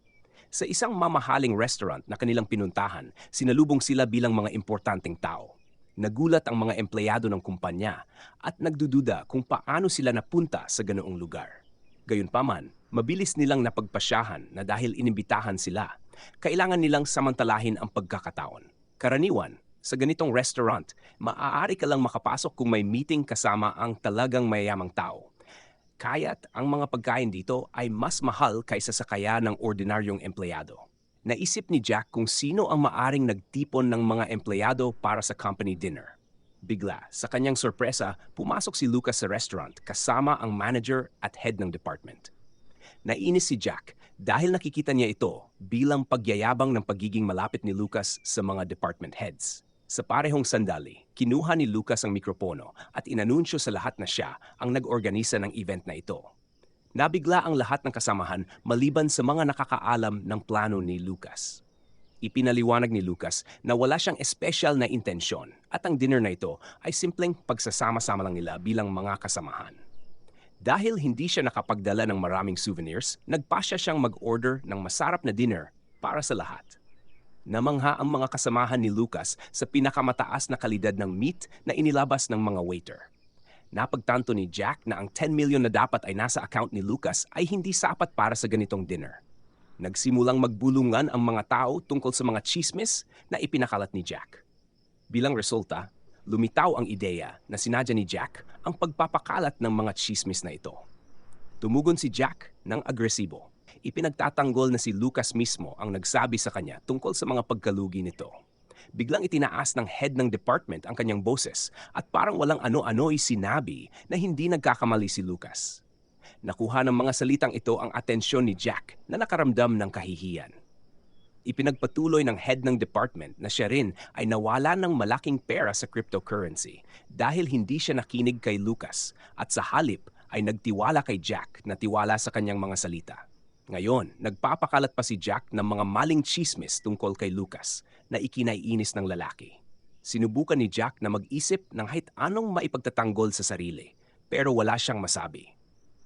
Sa isang mamahaling restaurant na kanilang pinuntahan, sinalubong sila bilang mga importanteng tao. Nagulat ang mga empleyado ng kumpanya at nagdududa kung paano sila napunta sa ganoong lugar. Gayunpaman, mabilis nilang napagpasyahan na dahil inimbitahan sila, kailangan nilang samantalahin ang pagkakataon. Karaniwan, sa ganitong restaurant, maaari ka lang makapasok kung may meeting kasama ang talagang mayamang tao. Kaya't ang mga pagkain dito ay mas mahal kaysa sa kaya ng ordinaryong empleyado. Naisip ni Jack kung sino ang maaring nagtipon ng mga empleyado para sa company dinner. Bigla, sa kanyang sorpresa, pumasok si Lucas sa restaurant kasama ang manager at head ng department. Nainis si Jack dahil nakikita niya ito bilang pagyayabang ng pagiging malapit ni Lucas sa mga department heads. Sa parehong sandali, kinuha ni Lucas ang mikropono at inanunsyo sa lahat na siya ang nag-organisa ng event na ito. Nabigla ang lahat ng kasamahan maliban sa mga nakakaalam ng plano ni Lucas. Ipinaliwanag ni Lucas na wala siyang espesyal na intensyon at ang dinner na ito ay simpleng pagsasama-sama lang nila bilang mga kasamahan. Dahil hindi siya nakapagdala ng maraming souvenirs, nagpasya siyang mag-order ng masarap na dinner para sa lahat. Namangha ang mga kasamahan ni Lucas sa pinakamataas na kalidad ng meat na inilabas ng mga waiter. Napagtanto ni Jack na ang 10 million na dapat ay nasa account ni Lucas ay hindi sapat para sa ganitong dinner. Nagsimulang magbulungan ang mga tao tungkol sa mga chismis na ipinakalat ni Jack. Bilang resulta, lumitaw ang ideya na sinadya ni Jack ang pagpapakalat ng mga tsismis na ito. Tumugon si Jack ng agresibo. Ipinagtatanggol na si Lucas mismo ang nagsabi sa kanya tungkol sa mga pagkalugi nito. Biglang itinaas ng head ng department ang kanyang boses at parang walang ano-ano'y sinabi na hindi nagkakamali si Lucas. Nakuha ng mga salitang ito ang atensyon ni Jack na nakaramdam ng kahihiyan. Ipinagpatuloy ng head ng department na siya rin ay nawala ng malaking pera sa cryptocurrency dahil hindi siya nakinig kay Lucas at sa halip ay nagtiwala kay Jack na tiwala sa kanyang mga salita. Ngayon, nagpapakalat pa si Jack ng mga maling chismis tungkol kay Lucas na ikinaiinis ng lalaki. Sinubukan ni Jack na mag-isip ng kahit anong maipagtatanggol sa sarili, pero wala siyang masabi.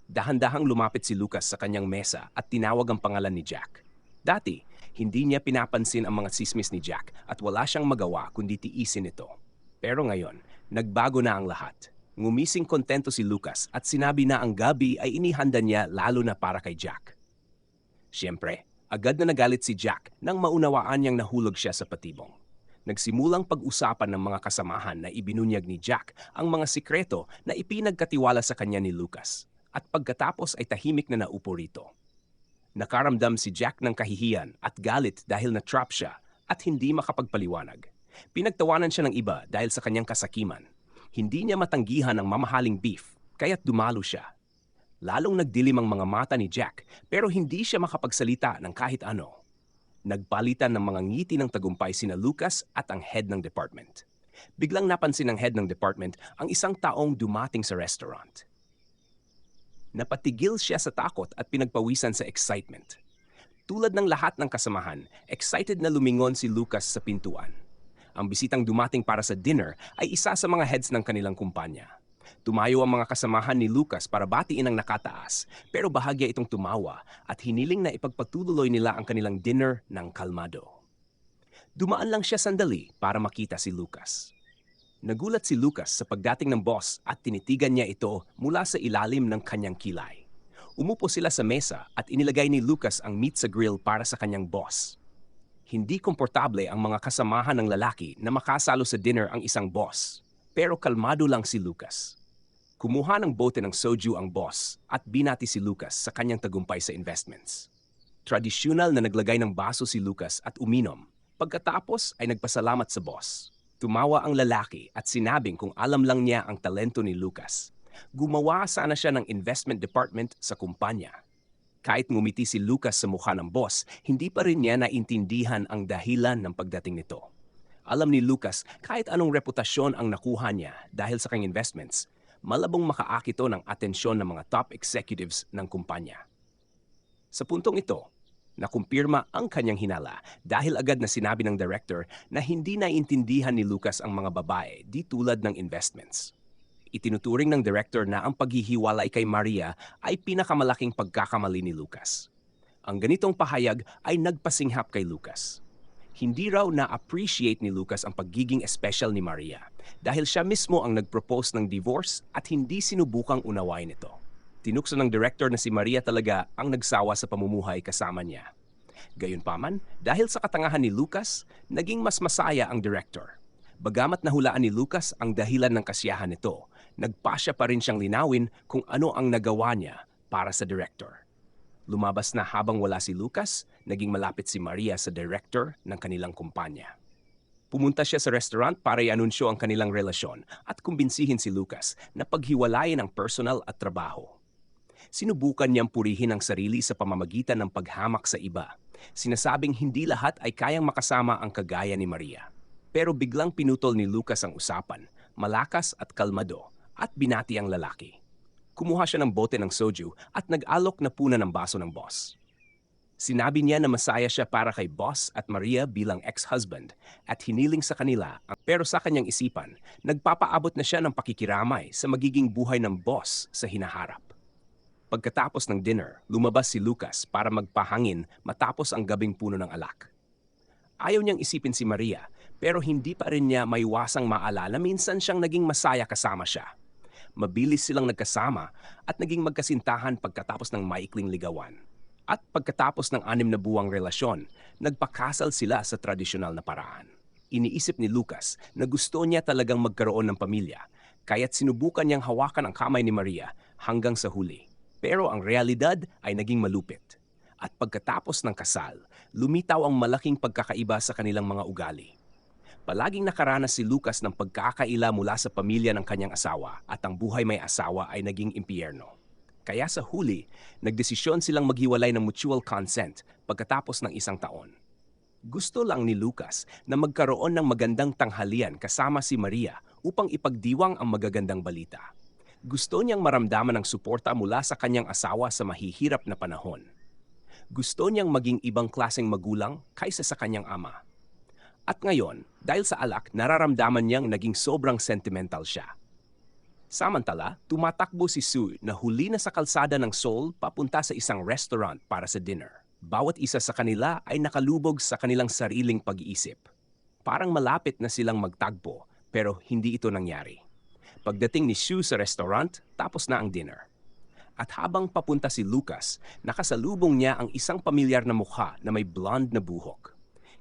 Dahan-dahang lumapit si Lucas sa kanyang mesa at tinawag ang pangalan ni Jack. Dati, hindi niya pinapansin ang mga chismis ni Jack at wala siyang magawa kundi tiisin ito. Pero ngayon, nagbago na ang lahat. Ngumising kontento si Lucas at sinabi na ang gabi ay inihanda niya lalo na para kay Jack. Siyempre, agad na nagalit si Jack nang maunawaan niyang nahulog siya sa patibong. Nagsimulang pag-usapan ng mga kasamahan na ibinunyag ni Jack ang mga sikreto na ipinagkatiwala sa kanya ni Lucas at pagkatapos ay tahimik na naupo rito. Nakaramdam si Jack ng kahihiyan at galit dahil na-trap siya at hindi makapagpaliwanag. Pinagtawanan siya ng iba dahil sa kanyang kasakiman. Hindi niya matanggihan ang mamahaling beef, kaya't dumalo siya. Lalong nagdilim ang mga mata ni Jack, pero hindi siya makapagsalita ng kahit ano. Nagpalitan ng mga ngiti ng tagumpay sina Lucas at ang head ng department. Biglang napansin ng head ng department ang isang taong dumating sa restaurant. Napatigil siya sa takot at pinagpawisan sa excitement. Tulad ng lahat ng kasamahan, excited na lumingon si Lucas sa pintuan. Ang bisitang dumating para sa dinner ay isa sa mga heads ng kanilang kumpanya. Tumayo ang mga kasamahan ni Lucas para batiin ang nakataas, pero bahagya itong tumawa at hiniling na ipagpatuloy nila ang kanilang dinner ng kalmado. Dumaan lang siya sandali para makita si Lucas. Nagulat si Lucas sa pagdating ng boss at tinitigan niya ito mula sa ilalim ng kanyang kilay. Umupo sila sa mesa at inilagay ni Lucas ang meat sa grill para sa kanyang boss. Hindi komportable ang mga kasamahan ng lalaki na makasalo sa dinner ang isang boss, pero kalmado lang si Lucas. Kumuha ng bote ng soju ang boss at binati si Lucas sa kanyang tagumpay sa investments. Tradisyonal na naglagay ng baso si Lucas at uminom. Pagkatapos ay nagpasalamat sa boss. Tumawa ang lalaki at sinabing kung alam lang niya ang talento ni Lucas. Gumawa sana siya ng investment department sa kumpanya. Kahit ngumiti si Lucas sa mukha ng boss, hindi pa rin niya naintindihan ang dahilan ng pagdating nito. Alam ni Lucas kahit anong reputasyon ang nakuha niya dahil sa kanyang investments, malabong makaakito ng atensyon ng mga top executives ng kumpanya. Sa puntong ito, nakumpirma ang kanyang hinala dahil agad na sinabi ng director na hindi naintindihan ni Lucas ang mga babae di tulad ng investments. Itinuturing ng director na ang paghihiwalay kay Maria ay pinakamalaking pagkakamali ni Lucas. Ang ganitong pahayag ay nagpasinghap kay Lucas. Hindi raw na-appreciate ni Lucas ang pagiging espesyal ni Maria dahil siya mismo ang nag-propose ng divorce at hindi sinubukang unawain ito. Tinukso ng director na si Maria talaga ang nagsawa sa pamumuhay kasama niya. Gayunpaman, dahil sa katangahan ni Lucas, naging mas masaya ang director. Bagamat nahulaan ni Lucas ang dahilan ng kasiyahan nito, nagpasya pa rin siyang linawin kung ano ang nagawa niya para sa director. Lumabas na habang wala si Lucas, naging malapit si Maria sa director ng kanilang kumpanya. Pumunta siya sa restaurant para i-anunsyo ang kanilang relasyon at kumbinsihin si Lucas na paghiwalayin ang personal at trabaho. Sinubukan niyang purihin ang sarili sa pamamagitan ng paghamak sa iba. Sinasabing hindi lahat ay kayang makasama ang kagaya ni Maria. Pero biglang pinutol ni Lucas ang usapan, malakas at kalmado, at binati ang lalaki. Kumuha siya ng bote ng soju at nag-alok na puna ng baso ng boss. Sinabi niya na masaya siya para kay boss at Maria bilang ex-husband at hiniling sa kanila, pero sa kanyang isipan, nagpapaabot na siya ng pakikiramay sa magiging buhay ng boss sa hinaharap. Pagkatapos ng dinner, lumabas si Lucas para magpahangin matapos ang gabing puno ng alak. Ayaw niyang isipin si Maria, pero hindi pa rin niya maiwasang maalala minsan siyang naging masaya kasama siya. Mabilis silang nagkasama at naging magkasintahan pagkatapos ng maikling ligawan. At pagkatapos ng 6 na buwang relasyon, nagpakasal sila sa tradisyonal na paraan. Iniisip ni Lucas na gusto niya talagang magkaroon ng pamilya, kaya't sinubukan niyang hawakan ang kamay ni Maria hanggang sa huli. Pero ang realidad ay naging malupit. At pagkatapos ng kasal, lumitaw ang malaking pagkakaiba sa kanilang mga ugali. Palaging nakaranas si Lucas ng pagkakaila mula sa pamilya ng kanyang asawa at ang buhay may asawa ay naging impyerno. Kaya sa huli, nagdesisyon silang maghiwalay ng mutual consent pagkatapos ng isang taon. Gusto lang ni Lucas na magkaroon ng magandang tanghalian kasama si Maria upang ipagdiwang ang magagandang balita. Gusto niyang maramdaman ng suporta mula sa kanyang asawa sa mahihirap na panahon. Gusto niyang maging ibang klaseng magulang kaysa sa kanyang ama. At ngayon, dahil sa alak, nararamdaman niyang naging sobrang sentimental siya. Samantala, tumatakbo si Sue na huli na sa kalsada ng Seoul papunta sa isang restaurant para sa dinner. Bawat isa sa kanila ay nakalubog sa kanilang sariling pag-iisip. Parang malapit na silang magtagpo, pero hindi ito nangyari. Pagdating ni Sue sa restaurant, tapos na ang dinner. At habang papunta si Lucas, nakasalubong niya ang isang pamilyar na mukha na may blonde na buhok.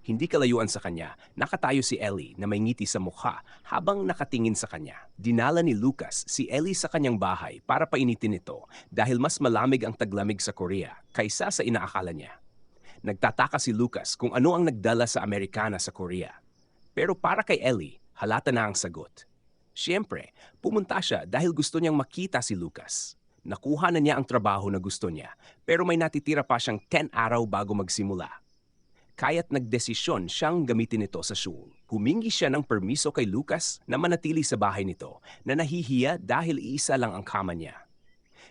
Hindi kalayuan sa kanya, nakatayo si Ellie na may ngiti sa mukha habang nakatingin sa kanya. Dinala ni Lucas si Ellie sa kanyang bahay para painitin ito dahil mas malamig ang taglamig sa Korea kaysa sa inaakala niya. Nagtataka si Lucas kung ano ang nagdala sa Amerikana sa Korea. Pero para kay Ellie, halata na ang sagot. Siyempre, pumunta siya dahil gusto niyang makita si Lucas. Nakuha na niya ang trabaho na gusto niya, pero may natitira pa siyang 10 araw bago magsimula. Kaya't nagdesisyon siyang gamitin ito sa Seoul. Humingi siya ng permiso kay Lucas na manatili sa bahay nito na nahihiya dahil iisa lang ang kama niya.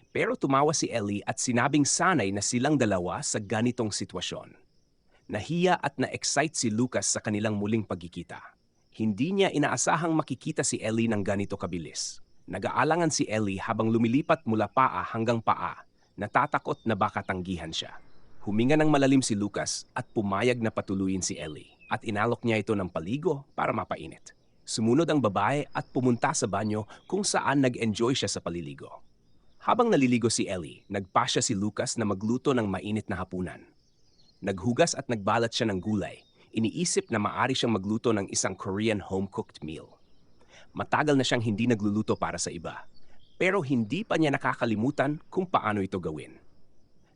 Pero tumawa si Ellie at sinabing sanay na silang dalawa sa ganitong sitwasyon. Nahiya at na-excite si Lucas sa kanilang muling pagkikita. Hindi niya inaasahang makikita si Ellie ng ganito kabilis. Nag-aalangan si Ellie habang lumilipat mula paa hanggang paa, natatakot na baka tanggihan siya. Huminga ng malalim si Lucas at pumayag na patuluyin si Ellie at inalok niya ito ng paligo para mapainit. Sumunod ang babae at pumunta sa banyo kung saan nag-enjoy siya sa paliligo. Habang naliligo si Ellie, nagpasya si Lucas na magluto ng mainit na hapunan. Naghugas at nagbalat siya ng gulay. Iniisip na maari siyang magluto ng isang Korean home-cooked meal. Matagal na siyang hindi nagluluto para sa iba, pero hindi pa niya nakakalimutan kung paano ito gawin.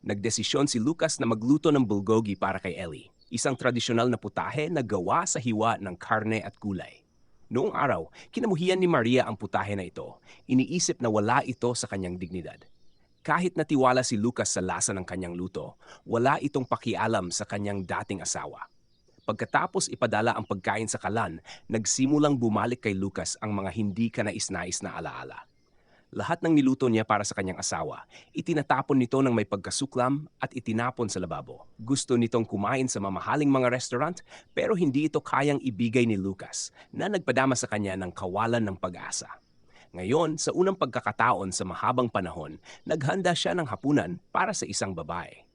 Nagdesisyon si Lucas na magluto ng bulgogi para kay Ellie, isang tradisyonal na putahe na gawa sa hiwa ng karne at gulay. Noong araw, kinamuhian ni Maria ang putahe na ito. Iniisip na wala ito sa kanyang dignidad. Kahit natiwala si Lucas sa lasa ng kanyang luto, wala itong pakialam sa kanyang dating asawa. Pagkatapos ipadala ang pagkain sa kalan, nagsimulang bumalik kay Lucas ang mga hindi kanais-nais na alaala. Lahat ng niluto niya para sa kanyang asawa, itinatapon nito ng may pagkasuklam at itinapon sa lababo. Gusto nitong kumain sa mamahaling mga restaurant pero hindi ito kayang ibigay ni Lucas na nagpadama sa kanya ng kawalan ng pag-asa. Ngayon, sa unang pagkakataon sa mahabang panahon, naghanda siya ng hapunan para sa isang babae.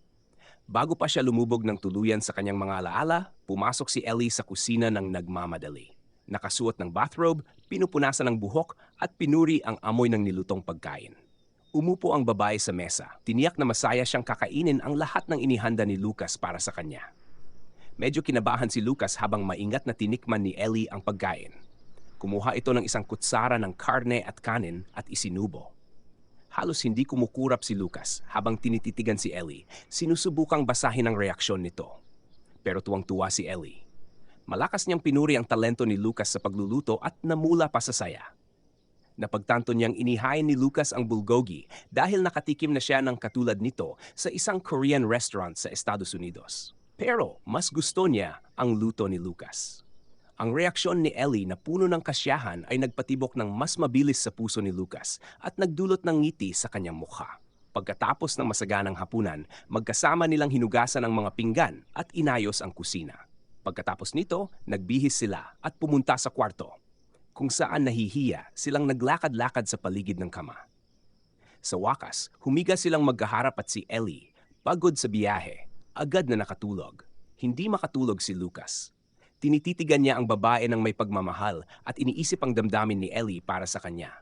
Bago pa siya lumubog ng tuluyan sa kanyang mga alaala, pumasok si Ellie sa kusina ng nagmamadali. Nakasuot ng bathrobe, pinupunasan ng buhok at pinuri ang amoy ng nilutong pagkain. Umupo ang babae sa mesa. Tiniyak na masaya siyang kakainin ang lahat ng inihanda ni Lucas para sa kanya. Medyo kinabahan si Lucas habang maingat na tinikman ni Ellie ang pagkain. Kumuha ito ng isang kutsara ng karne at kanin at isinubo. Halos hindi kumukurap si Lucas habang tinititigan si Ellie, sinusubukang basahin ang reaksyon nito. Pero tuwang-tuwa si Ellie. Malakas niyang pinuri ang talento ni Lucas sa pagluluto at namula pa sa saya. Napagtanto niyang inihain ni Lucas ang bulgogi dahil nakatikim na siya ng katulad nito sa isang Korean restaurant sa Estados Unidos. Pero mas gusto niya ang luto ni Lucas. Ang reaksyon ni Ellie na puno ng kasiyahan ay nagpatibok ng mas mabilis sa puso ni Lucas at nagdulot ng ngiti sa kanyang mukha. Pagkatapos ng masaganang hapunan, magkasama nilang hinugasan ang mga pinggan at inayos ang kusina. Pagkatapos nito, nagbihis sila at pumunta sa kwarto, kung saan nahihiya silang naglakad-lakad sa paligid ng kama. Sa wakas, humiga silang magkaharap at si Ellie, pagod sa biyahe, agad na nakatulog. Hindi makatulog si Lucas. Tinititigan niya ang babae ng may pagmamahal at iniisip ang damdamin ni Ellie para sa kanya.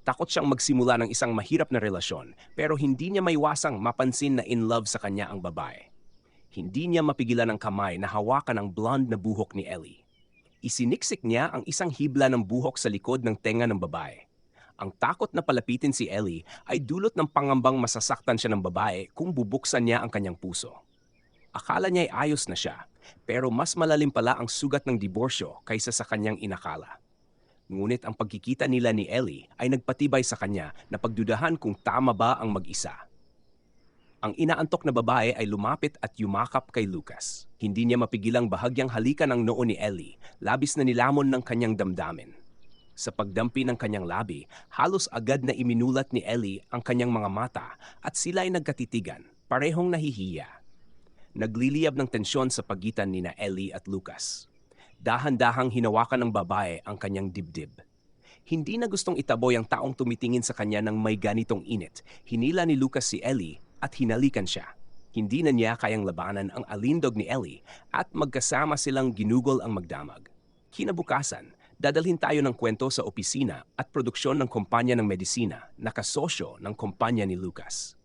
Takot siyang magsimula ng isang mahirap na relasyon pero hindi niya maiwasang mapansin na in love sa kanya ang babae. Hindi niya mapigilan ang kamay na hawakan ang blonde na buhok ni Ellie. Isiniksik niya ang isang hibla ng buhok sa likod ng tenga ng babae. Ang takot na palapitin si Ellie ay dulot ng pangambang masasaktan siya ng babae kung bubuksan niya ang kanyang puso. Akala niya ay ayos na siya, pero mas malalim pala ang sugat ng diborsyo kaysa sa kanyang inakala. Ngunit ang pagkikita nila ni Ellie ay nagpatibay sa kanya na pagdudahan kung tama ba ang mag-isa. Ang inaantok na babae ay lumapit at yumakap kay Lucas. Hindi niya mapigilang bahagyang halikan ang noo ni Ellie, labis na nilamon ng kanyang damdamin. Sa pagdampi ng kanyang labi, halos agad na iminulat ni Ellie ang kanyang mga mata at sila ay nagkatitigan, parehong nahihiya. Nagliliyab ng tensyon sa pagitan ni na Ellie at Lucas. Dahan-dahang hinawakan ng babae ang kanyang dibdib. Hindi na gustong itaboy ang taong tumitingin sa kanya ng may ganitong init. Hinila ni Lucas si Ellie at hinalikan siya. Hindi na niya kayang labanan ang alindog ni Ellie at magkasama silang ginugol ang magdamag. Kinabukasan, dadalhin tayo ng kwento sa opisina at produksyon ng kumpanya ng medisina na kasosyo ng kumpanya ni Lucas.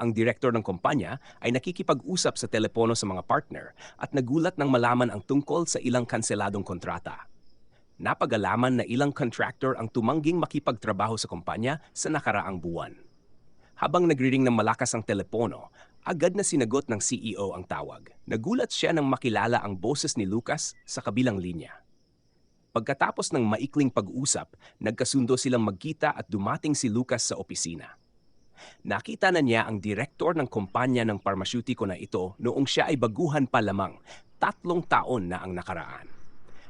Ang direktor ng kumpanya ay nakikipag-usap sa telepono sa mga partner at nagulat nang malaman ang tungkol sa ilang kanseladong kontrata. Napag-alaman na ilang contractor ang tumangging makipagtrabaho sa kumpanya sa nakaraang buwan. Habang nagriring ng malakas ang telepono, agad na sinagot ng CEO ang tawag. Nagulat siya nang makilala ang boses ni Lucas sa kabilang linya. Pagkatapos ng maikling pag-usap, nagkasundo silang magkita at dumating si Lucas sa opisina. Nakita na niya ang direktor ng kumpanya ng parmasyutiko na ito noong siya ay baguhan pa lamang, 3 taon na ang nakaraan.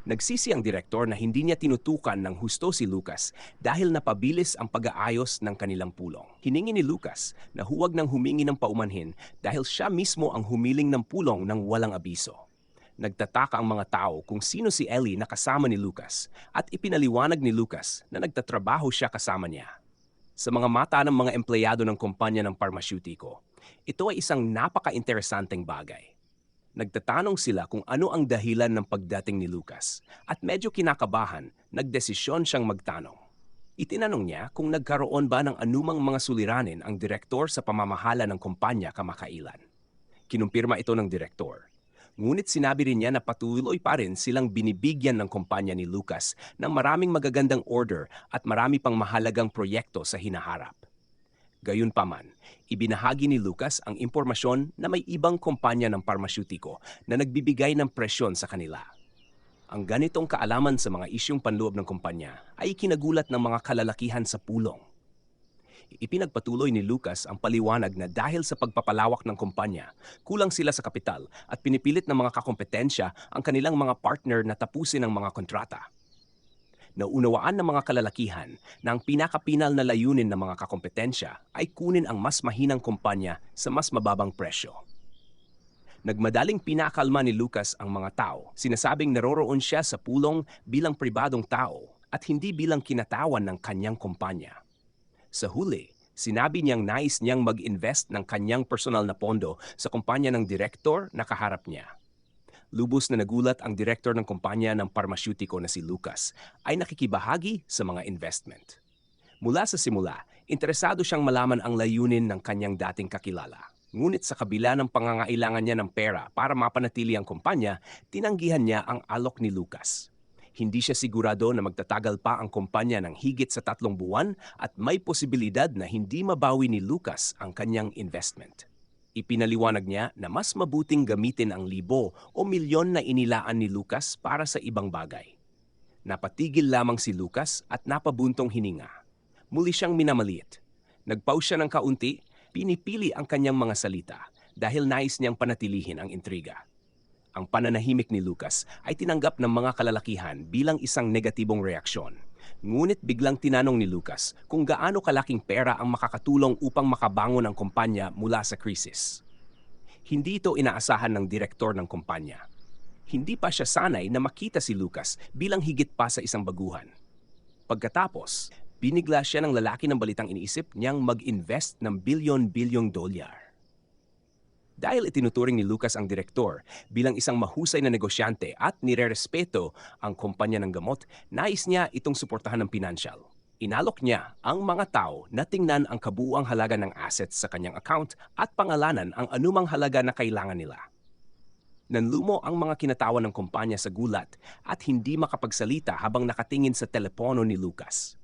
Nagsisi ang direktor na hindi niya tinutukan ng husto si Lucas dahil napabilis ang pag-aayos ng kanilang pulong. Hiningi ni Lucas na huwag nang humingi ng paumanhin dahil siya mismo ang humiling ng pulong ng walang abiso. Nagtataka ang mga tao kung sino si Ellie na kasama ni Lucas at ipinaliwanag ni Lucas na nagtatrabaho siya kasama niya. Sa mga mata ng mga empleyado ng kumpanya ng parmasyutiko, ito ay isang napaka-interesanteng bagay. Nagtatanong sila kung ano ang dahilan ng pagdating ni Lucas at medyo kinakabahan, nagdesisyon siyang magtanong. Itinanong niya kung nagkaroon ba ng anumang mga suliranin ang direktor sa pamamahala ng kumpanya kamakailan. Kinumpirma ito ng direktor. Ngunit sinabi rin niya na patuloy pa rin silang binibigyan ng kumpanya ni Lucas ng maraming magagandang order at marami pang mahalagang proyekto sa hinaharap. Gayunpaman, ibinahagi ni Lucas ang impormasyon na may ibang kumpanya ng parmasyutiko na nagbibigay ng presyon sa kanila. Ang ganitong kaalaman sa mga isyung panloob ng kumpanya ay kinagulat ng mga kalalakihan sa pulong. Ipinagpatuloy ni Lucas ang paliwanag na dahil sa pagpapalawak ng kumpanya, kulang sila sa kapital at pinipilit ng mga kakompetensya ang kanilang mga partner na tapusin ang mga kontrata. Naunawaan ng mga kalalakihan na ang pinakapinal na layunin ng mga kakompetensya ay kunin ang mas mahinang kumpanya sa mas mababang presyo. Nagmadaling pinakalma ni Lucas ang mga tao, sinasabing naroroon siya sa pulong bilang pribadong tao at hindi bilang kinatawan ng kanyang kumpanya. Sa huli, sinabi niyang nais niyang mag-invest ng kanyang personal na pondo sa kumpanya ng direktor na kaharap niya. Lubos na nagulat ang direktor ng kumpanya ng parmasyutiko na si Lucas ay nakikibahagi sa mga investment. Mula sa simula, interesado siyang malaman ang layunin ng kanyang dating kakilala. Ngunit sa kabila ng pangangailangan niya ng pera para mapanatili ang kumpanya, tinanggihan niya ang alok ni Lucas. Hindi siya sigurado na magtatagal pa ang kumpanya ng higit sa 3 buwan at may posibilidad na hindi mabawi ni Lucas ang kanyang investment. Ipinaliwanag niya na mas mabuting gamitin ang 1,000 o milyon na inilaan ni Lucas para sa ibang bagay. Napatigil lamang si Lucas at napabuntong hininga. Muli siyang minamaliit. Nagpause siya ng kaunti, pinipili ang kanyang mga salita dahil nais niyang panatilihin ang intriga. Ang pananahimik ni Lucas ay tinanggap ng mga kalalakihan bilang isang negatibong reaksyon. Ngunit biglang tinanong ni Lucas kung gaano kalaking pera ang makakatulong upang makabangon ang kumpanya mula sa krisis. Hindi ito inaasahan ng direktor ng kumpanya. Hindi pa siya sanay na makita si Lucas bilang higit pa sa isang baguhan. Pagkatapos, binigla siya ng lalaki ng balitang iniisip niyang mag-invest ng bilyon-bilyong dolyar. Dahil itinuturing ni Lucas ang direktor bilang isang mahusay na negosyante at nirerespeto ang kumpanya ng gamot, nais niya itong suportahan ng pinansyal. Inalok niya ang mga tao na tingnan ang kabuuang halaga ng assets sa kanyang account at pangalanan ang anumang halaga na kailangan nila. Nanlumo ang mga kinatawan ng kumpanya sa gulat at hindi makapagsalita habang nakatingin sa telepono ni Lucas.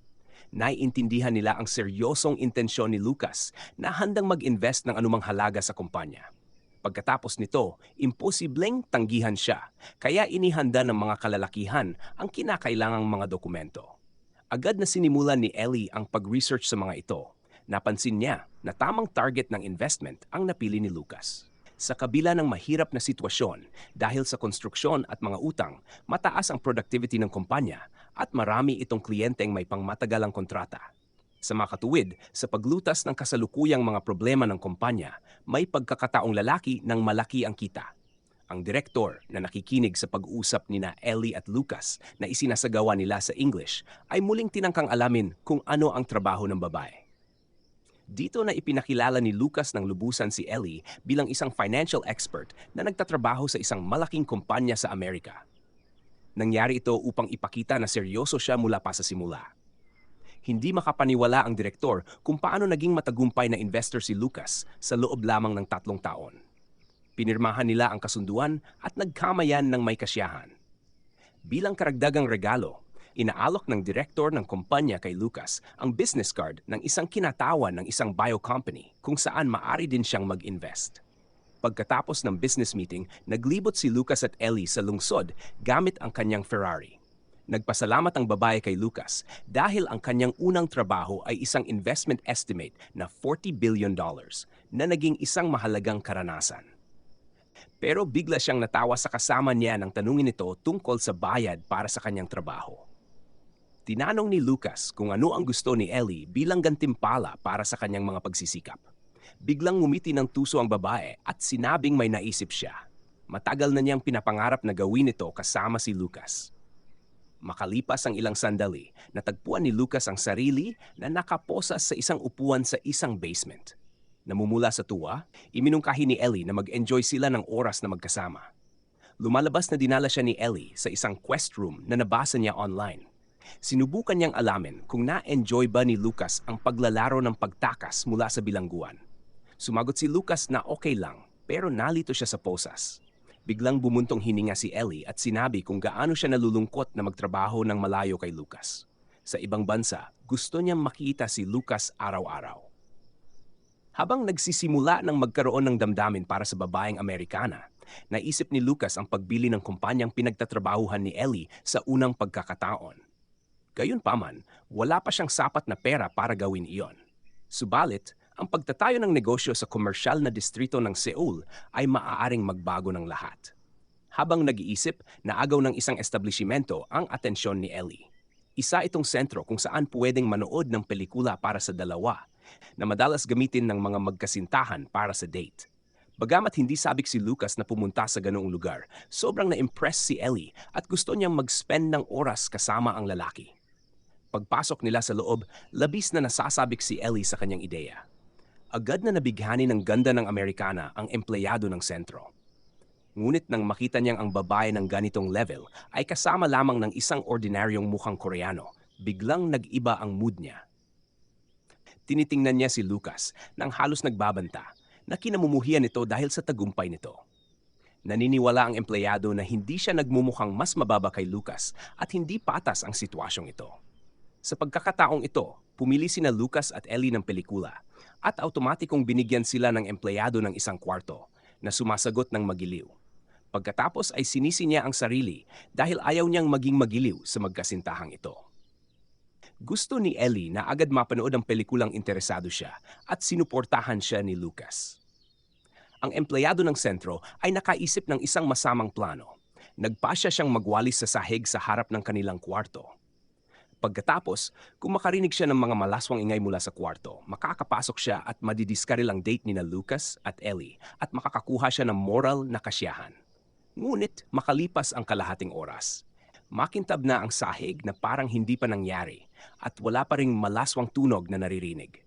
Naiintindihan nila ang seryosong intensyon ni Lucas na handang mag-invest ng anumang halaga sa kumpanya. Pagkatapos nito, imposibleng tanggihan siya, kaya inihanda ng mga kalalakihan ang kinakailangang mga dokumento. Agad na sinimulan ni Ellie ang pag-research sa mga ito. Napansin niya na tamang target ng investment ang napili ni Lucas. Sa kabila ng mahirap na sitwasyon dahil sa konstruksyon at mga utang, mataas ang productivity ng kumpanya at marami itong kliyenteng may pangmatagalang kontrata. Sa makatuwid, sa paglutas ng kasalukuyang mga problema ng kumpanya, may pagkakataong lalaki ng malaki ang kita. Ang direktor na nakikinig sa pag-uusap nina Ellie at Lucas na isinasagawa nila sa English ay muling tinangkang alamin kung ano ang trabaho ng babae. Dito na ipinakilala ni Lucas ng lubusan si Ellie bilang isang financial expert na nagtatrabaho sa isang malaking kumpanya sa Amerika. Nangyari ito upang ipakita na seryoso siya mula pa sa simula. Hindi makapaniwala ang direktor kung paano naging matagumpay na investor si Lucas sa loob lamang ng 3 taon. Pinirmahan nila ang kasunduan at nagkamayan ng may kasiyahan. Bilang karagdagang regalo, inaalok ng direktor ng kumpanya kay Lucas ang business card ng isang kinatawan ng isang bio company kung saan maaari din siyang mag-invest. Pagkatapos ng business meeting, naglibot si Lucas at Ellie sa lungsod gamit ang kanyang Ferrari. Nagpasalamat ang babae kay Lucas dahil ang kanyang unang trabaho ay isang investment estimate na $40 billion na naging isang mahalagang karanasan. Pero bigla siyang natawa sa kasama niya nang tanungin ito tungkol sa bayad para sa kanyang trabaho. Tinanong ni Lucas kung ano ang gusto ni Ellie bilang gantimpala para sa kanyang mga pagsisikap. Biglang ngumiti ng tuso ang babae at sinabing may naisip siya. Matagal na niyang pinapangarap na gawin ito kasama si Lucas. Makalipas ang ilang sandali, natagpuan ni Lucas ang sarili na nakaposas sa isang upuan sa isang basement. Namumula sa tuwa, iminungkahi ni Ellie na mag-enjoy sila ng oras na magkasama. Lumalabas na dinala siya ni Ellie sa isang quest room na nabasa niya online. Sinubukan niyang alamin kung na-enjoy ba ni Lucas ang paglalaro ng pagtakas mula sa bilangguan. Sumagot si Lucas na okay lang, pero nalito siya sa posas. Biglang bumuntong hininga si Ellie at sinabi kung gaano siya nalulungkot na magtrabaho ng malayo kay Lucas. Sa ibang bansa, gusto niyang makita si Lucas araw-araw. Habang nagsisimula ng magkaroon ng damdamin para sa babaeng Amerikana, naisip ni Lucas ang pagbili ng kumpanyang pinagtatrabahuhan ni Ellie sa unang pagkakataon. Gayunpaman, wala pa siyang sapat na pera para gawin iyon. Subalit, ang pagtatayo ng negosyo sa komersyal na distrito ng Seoul ay maaaring magbago ng lahat. Habang nag-iisip, naagaw ng isang establishmento ang atensyon ni Ellie. Isa itong sentro kung saan pwedeng manood ng pelikula para sa dalawa, na madalas gamitin ng mga magkasintahan para sa date. Bagamat hindi sabik si Lucas na pumunta sa ganoong lugar, sobrang na-impress si Ellie at gusto niyang mag-spend ng oras kasama ang lalaki. Pagpasok nila sa loob, labis na nasasabik si Ellie sa kanyang ideya. Agad na nabighani ng ganda ng Amerikana ang empleyado ng sentro. Ngunit nang makita niyang ang babae ng ganitong level ay kasama lamang ng isang ordinaryong mukhang Koreano, biglang nag-iba ang mood niya. Tinitingnan niya si Lucas nang halos nagbabanta na kinamumuhian nito dahil sa tagumpay nito. Naniniwala ang empleyado na hindi siya nagmumukhang mas mababa kay Lucas at hindi patas ang sitwasyong ito. Sa pagkakataong ito, pumili sina Lucas at Ellie ng pelikula at automatikong binigyan sila ng empleyado ng isang kwarto na sumasagot ng magiliw. Pagkatapos ay sinisi niya ang sarili dahil ayaw niyang maging magiliw sa magkasintahang ito. Gusto ni Ellie na agad mapanood ang pelikulang interesado siya at sinuportahan siya ni Lucas. Ang empleyado ng sentro ay nakaisip ng isang masamang plano. Nagpasya siyang magwalis sa sahig sa harap ng kanilang kwarto. Pagkatapos, kung makarinig siya ng mga malaswang ingay mula sa kwarto, makakapasok siya at madidiskaril ang date ni na Lucas at Ellie at makakakuha siya ng moral na kasiyahan. Ngunit makalipas ang kalahating oras, makintab na ang sahig na parang hindi pa nangyari at wala pa ring malaswang tunog na naririnig.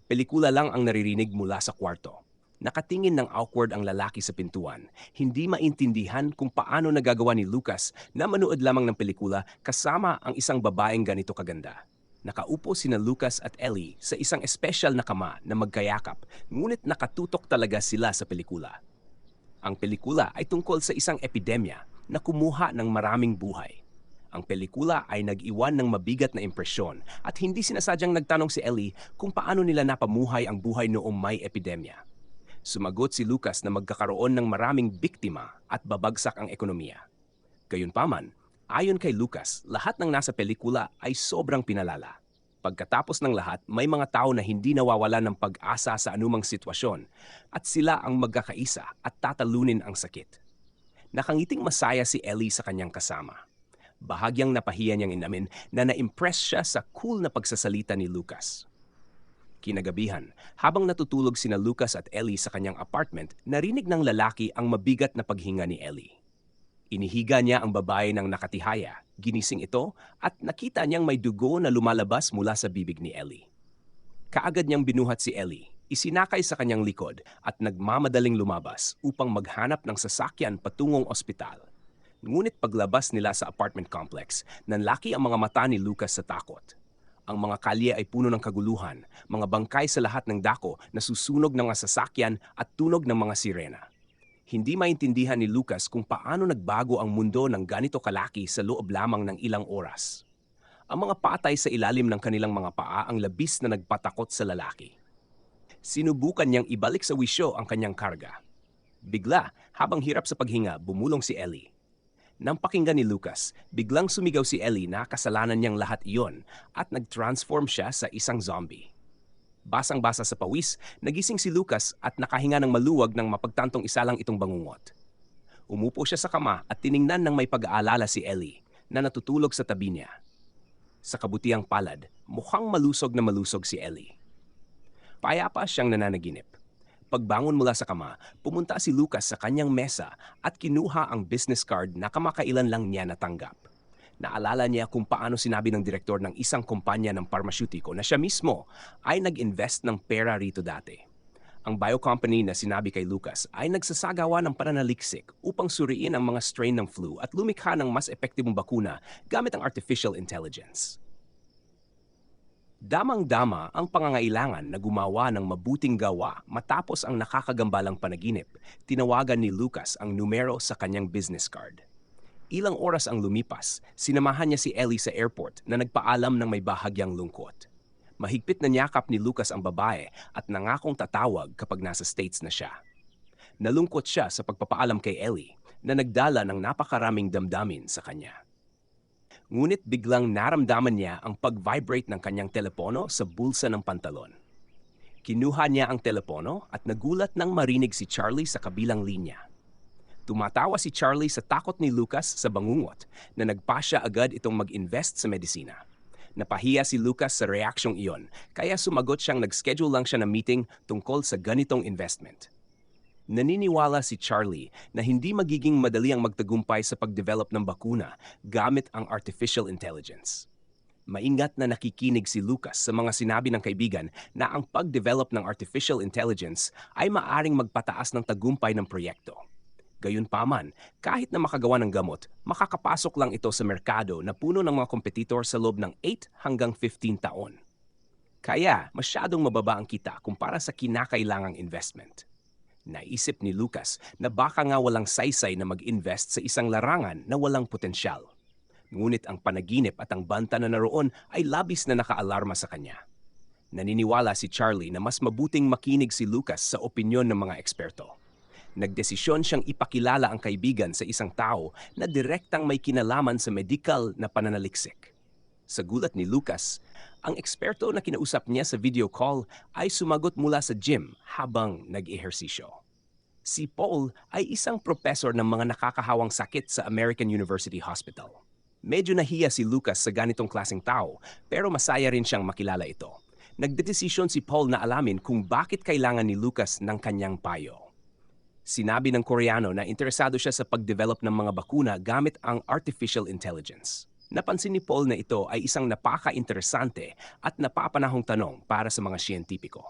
Pelikula lang ang naririnig mula sa kwarto. Nakatingin ng awkward ang lalaki sa pintuan. Hindi maintindihan kung paano nagagawa ni Lucas na manood lamang ng pelikula kasama ang isang babaeng ganito kaganda. Nakaupo sina Lucas at Ellie sa isang espesyal na kama na magkayakap, ngunit nakatutok talaga sila sa pelikula. Ang pelikula ay tungkol sa isang epidemya na kumuha ng maraming buhay. Ang pelikula ay nag-iwan ng mabigat na impresyon at hindi sinasadyang nagtanong si Ellie kung paano nila napamuhay ang buhay noong may epidemya. Sumagot si Lucas na magkakaroon ng maraming biktima at babagsak ang ekonomiya. Gayunpaman, ayon kay Lucas, lahat ng nasa pelikula ay sobrang pinalala. Pagkatapos ng lahat, may mga tao na hindi nawawala ng pag-asa sa anumang sitwasyon at sila ang magkakaisa at tatalunin ang sakit. Nakangiting masaya si Ellie sa kanyang kasama. Bahagyang napahiya niyang inamin na na-impress siya sa cool na pagsasalita ni Lucas. Kinagabihan, habang natutulog sina Lucas at Ellie sa kanyang apartment, narinig ng lalaki ang mabigat na paghinga ni Ellie. Inihiga niya ang babae ng nakatihaya, ginising ito at nakita niyang may dugo na lumalabas mula sa bibig ni Ellie. Kaagad niyang binuhat si Ellie, isinakay sa kanyang likod at nagmamadaling lumabas upang maghanap ng sasakyan patungong ospital. Ngunit paglabas nila sa apartment complex, nanlaki ang mga mata ni Lucas sa takot. Ang mga kalye ay puno ng kaguluhan, mga bangkay sa lahat ng dako na susunog ng mga sasakyan at tunog ng mga sirena. Hindi maintindihan ni Lucas kung paano nagbago ang mundo ng ganito kalaki sa loob lamang ng ilang oras. Ang mga patay sa ilalim ng kanilang mga paa ang labis na nagpatakot sa lalaki. Sinubukan niyang ibalik sa wisyo ang kanyang karga. Bigla, habang hirap sa paghinga, bumulong si Ellie. Nang pakinggan ni Lucas, biglang sumigaw si Ellie na kasalanan niyang lahat iyon at nag-transform siya sa isang zombie. Basang-basa sa pawis, nagising si Lucas at nakahinga ng maluwag nang mapagtantong isa lang itong bangungot. Umupo siya sa kama at tiningnan ng may pag-aalala si Ellie na natutulog sa tabi niya. Sa kabutiang palad, mukhang malusog si Ellie. Payapa siyang nananaginip. Pagbangon mula sa kama, pumunta si Lucas sa kanyang mesa at kinuha ang business card na kamakailan lang niya natanggap. Naalala niya kung paano sinabi ng direktor ng isang kumpanya ng parmasyutiko na siya mismo ay nag-invest ng pera rito dati. Ang biocompany na sinabi kay Lucas ay nagsasagawa ng pananaliksik upang suriin ang mga strain ng flu at lumikha ng mas epektibong bakuna gamit ang artificial intelligence. Damang-dama ang pangangailangan na gumawa ng mabuting gawa matapos ang nakakagambalang panaginip. Tinawagan ni Lucas ang numero sa kanyang business card. Ilang oras ang lumipas, sinamahan niya si Ellie sa airport na nagpaalam ng may bahagyang lungkot. Mahigpit na niyakap ni Lucas ang babae at nangakong tatawag kapag nasa States na siya. Nalungkot siya sa pagpapaalam kay Ellie na nagdala ng napakaraming damdamin sa kanya. Ngunit biglang naramdaman niya ang pag-vibrate ng kanyang telepono sa bulsa ng pantalon. Kinuha niya ang telepono at nagulat nang marinig si Charlie sa kabilang linya. Tumatawa si Charlie sa takot ni Lucas sa bangungot na nagpasya agad itong mag-invest sa medisina. Napahiya si Lucas sa reaksyong iyon, kaya sumagot siyang nag-schedule lang siya ng meeting tungkol sa ganitong investment. Naniniwala si Charlie na hindi magiging madali ang magtagumpay sa pag-develop ng bakuna gamit ang artificial intelligence. Maingat na nakikinig si Lucas sa mga sinabi ng kaibigan na ang pag-develop ng artificial intelligence ay maaring magpataas ng tagumpay ng proyekto. Gayunpaman, kahit na makagawa ng gamot, makakapasok lang ito sa merkado na puno ng mga kompetitor sa loob ng 8 hanggang 15 taon. Kaya masyadong mababa ang kita kumpara sa kinakailangang investment. Naisip ni Lucas na baka nga walang saysay na mag-invest sa isang larangan na walang potensyal. Ngunit ang panaginip at ang banta na naroon ay labis na nakaalarma sa kanya. Naniniwala si Charlie na mas mabuting makinig si Lucas sa opinyon ng mga eksperto. Nagdesisyon siyang ipakilala ang kaibigan sa isang tao na direktang may kinalaman sa medikal na pananaliksik. Sa gulat ni Lucas, ang eksperto na kinausap niya sa video call ay sumagot mula sa gym habang nag-ehersisyo. Si Paul ay isang professor ng mga nakakahawang sakit sa American University Hospital. Medyo nahiya si Lucas sa ganitong klaseng tao, pero masaya rin siyang makilala ito. Nagdedesisyon si Paul na alamin kung bakit kailangan ni Lucas ng kanyang payo. Sinabi ng Koreano na interesado siya sa pag-develop ng mga bakuna gamit ang artificial intelligence. Napansin ni Paul na ito ay isang napaka-interesante at napapanahong tanong para sa mga siyentipiko.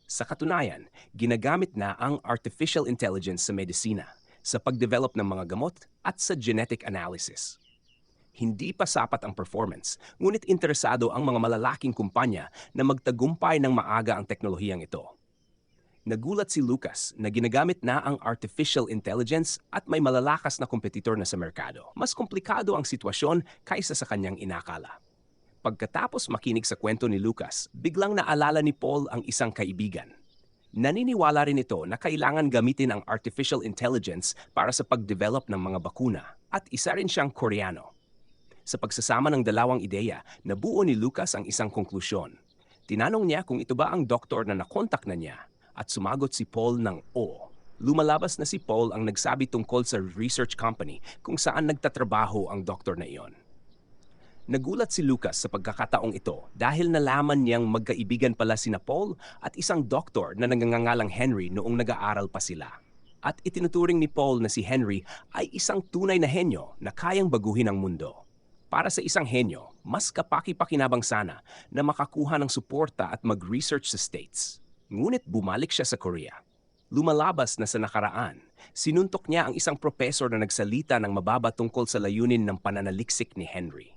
Sa katunayan, ginagamit na ang artificial intelligence sa medisina, sa pag-develop ng mga gamot at sa genetic analysis. Hindi pa sapat ang performance, ngunit interesado ang mga malalaking kumpanya na magtagumpay ng maaga ang teknolohiyang ito. Nagulat si Lucas na ginagamit na ang artificial intelligence at may malalakas na kompetitor na sa merkado. Mas komplikado ang sitwasyon kaysa sa kanyang inakala. Pagkatapos makinig sa kwento ni Lucas, biglang naalala ni Paul ang isang kaibigan. Naniniwala rin ito na kailangan gamitin ang artificial intelligence para sa pagdevelop ng mga bakuna at isa rin siyang Koreano. Sa pagsasama ng dalawang ideya, nabuo ni Lucas ang isang konklusyon. Tinanong niya kung ito ba ang doktor na nakontak na niya at sumagot si Paul ng oo. Lumalabas na si Paul ang nagsabi tungkol sa research company kung saan nagtatrabaho ang doktor na iyon. Nagulat si Lucas sa pagkakataong ito dahil nalaman niyang magkaibigan pala sina Paul at isang doktor na nangangalang Henry noong nag-aaral pa sila. At itinuturing ni Paul na si Henry ay isang tunay na henyo na kayang baguhin ang mundo. Para sa isang henyo, mas kapaki-pakinabang sana na makakuha ng suporta at mag-research sa States. Ngunit bumalik siya sa Korea. Lumalabas na sa nakaraan, sinuntok niya ang isang professor na nagsalita ng mababa tungkol sa layunin ng pananaliksik ni Henry.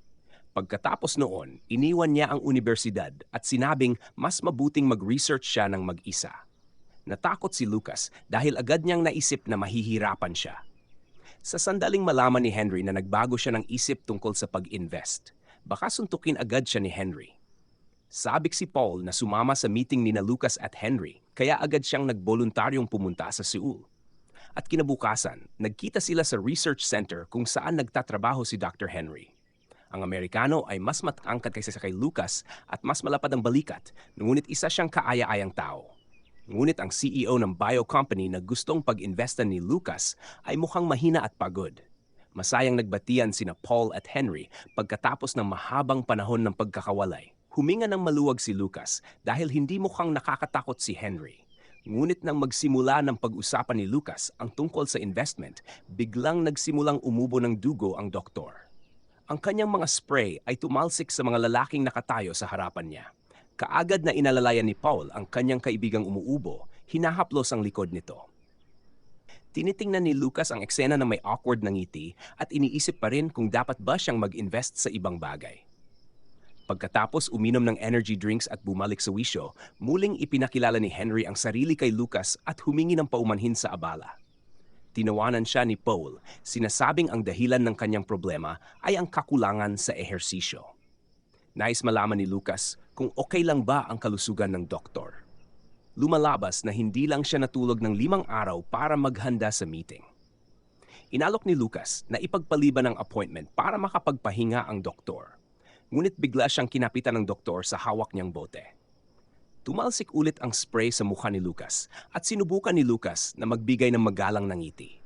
Pagkatapos noon, iniwan niya ang universidad at sinabing mas mabuting mag-research siya ng mag-isa. Natakot si Lucas dahil agad niyang naisip na mahihirapan siya. Sa sandaling malaman ni Henry na nagbago siya ng isip tungkol sa pag-invest, baka suntukin agad siya ni Henry. Sabik si Paul na sumama sa meeting ni na Lucas at Henry, kaya agad siyang nagboluntaryong pumunta sa Seoul. At kinabukasan, nagkita sila sa research center kung saan nagtatrabaho si Dr. Henry. Ang Amerikano ay mas matangkad kaysa sa kay Lucas at mas malapad ang balikat, ngunit isa siyang kaaya-ayang tao. Ngunit ang CEO ng bio company na gustong pag-investan ni Lucas ay mukhang mahina at pagod. Masayang nagbatian sina Paul at Henry pagkatapos ng mahabang panahon ng pagkakawalay. Huminga ng maluwag si Lucas dahil hindi mukhang nakakatakot si Henry. Ngunit nang magsimula ng pag-usapan ni Lucas ang tungkol sa investment, biglang nagsimulang umubo ng dugo ang doktor. Ang kanyang mga spray ay tumalsik sa mga lalaking nakatayo sa harapan niya. Kaagad na inalalayan ni Paul ang kanyang kaibigang umuubo, hinahaplos ang likod nito. Tinitingnan ni Lucas ang eksena na may awkward na ngiti at iniisip pa rin kung dapat ba siyang mag-invest sa ibang bagay. Pagkatapos uminom ng energy drinks at bumalik sa wisyo, muling ipinakilala ni Henry ang sarili kay Lucas at humingi ng paumanhin sa abala. Tinawanan siya ni Paul, sinasabing ang dahilan ng kanyang problema ay ang kakulangan sa ehersisyo. Nais malaman ni Lucas kung okay lang ba ang kalusugan ng doktor. Lumalabas na hindi lang siya natulog ng 5 araw para maghanda sa meeting. Inalok ni Lucas na ipagpaliban ang appointment para makapagpahinga ang doktor. Ngunit bigla siyang kinapitan ng doktor sa hawak niyang bote. Tumalsik ulit ang spray sa mukha ni Lucas at sinubukan ni Lucas na magbigay ng magalang ng ngiti.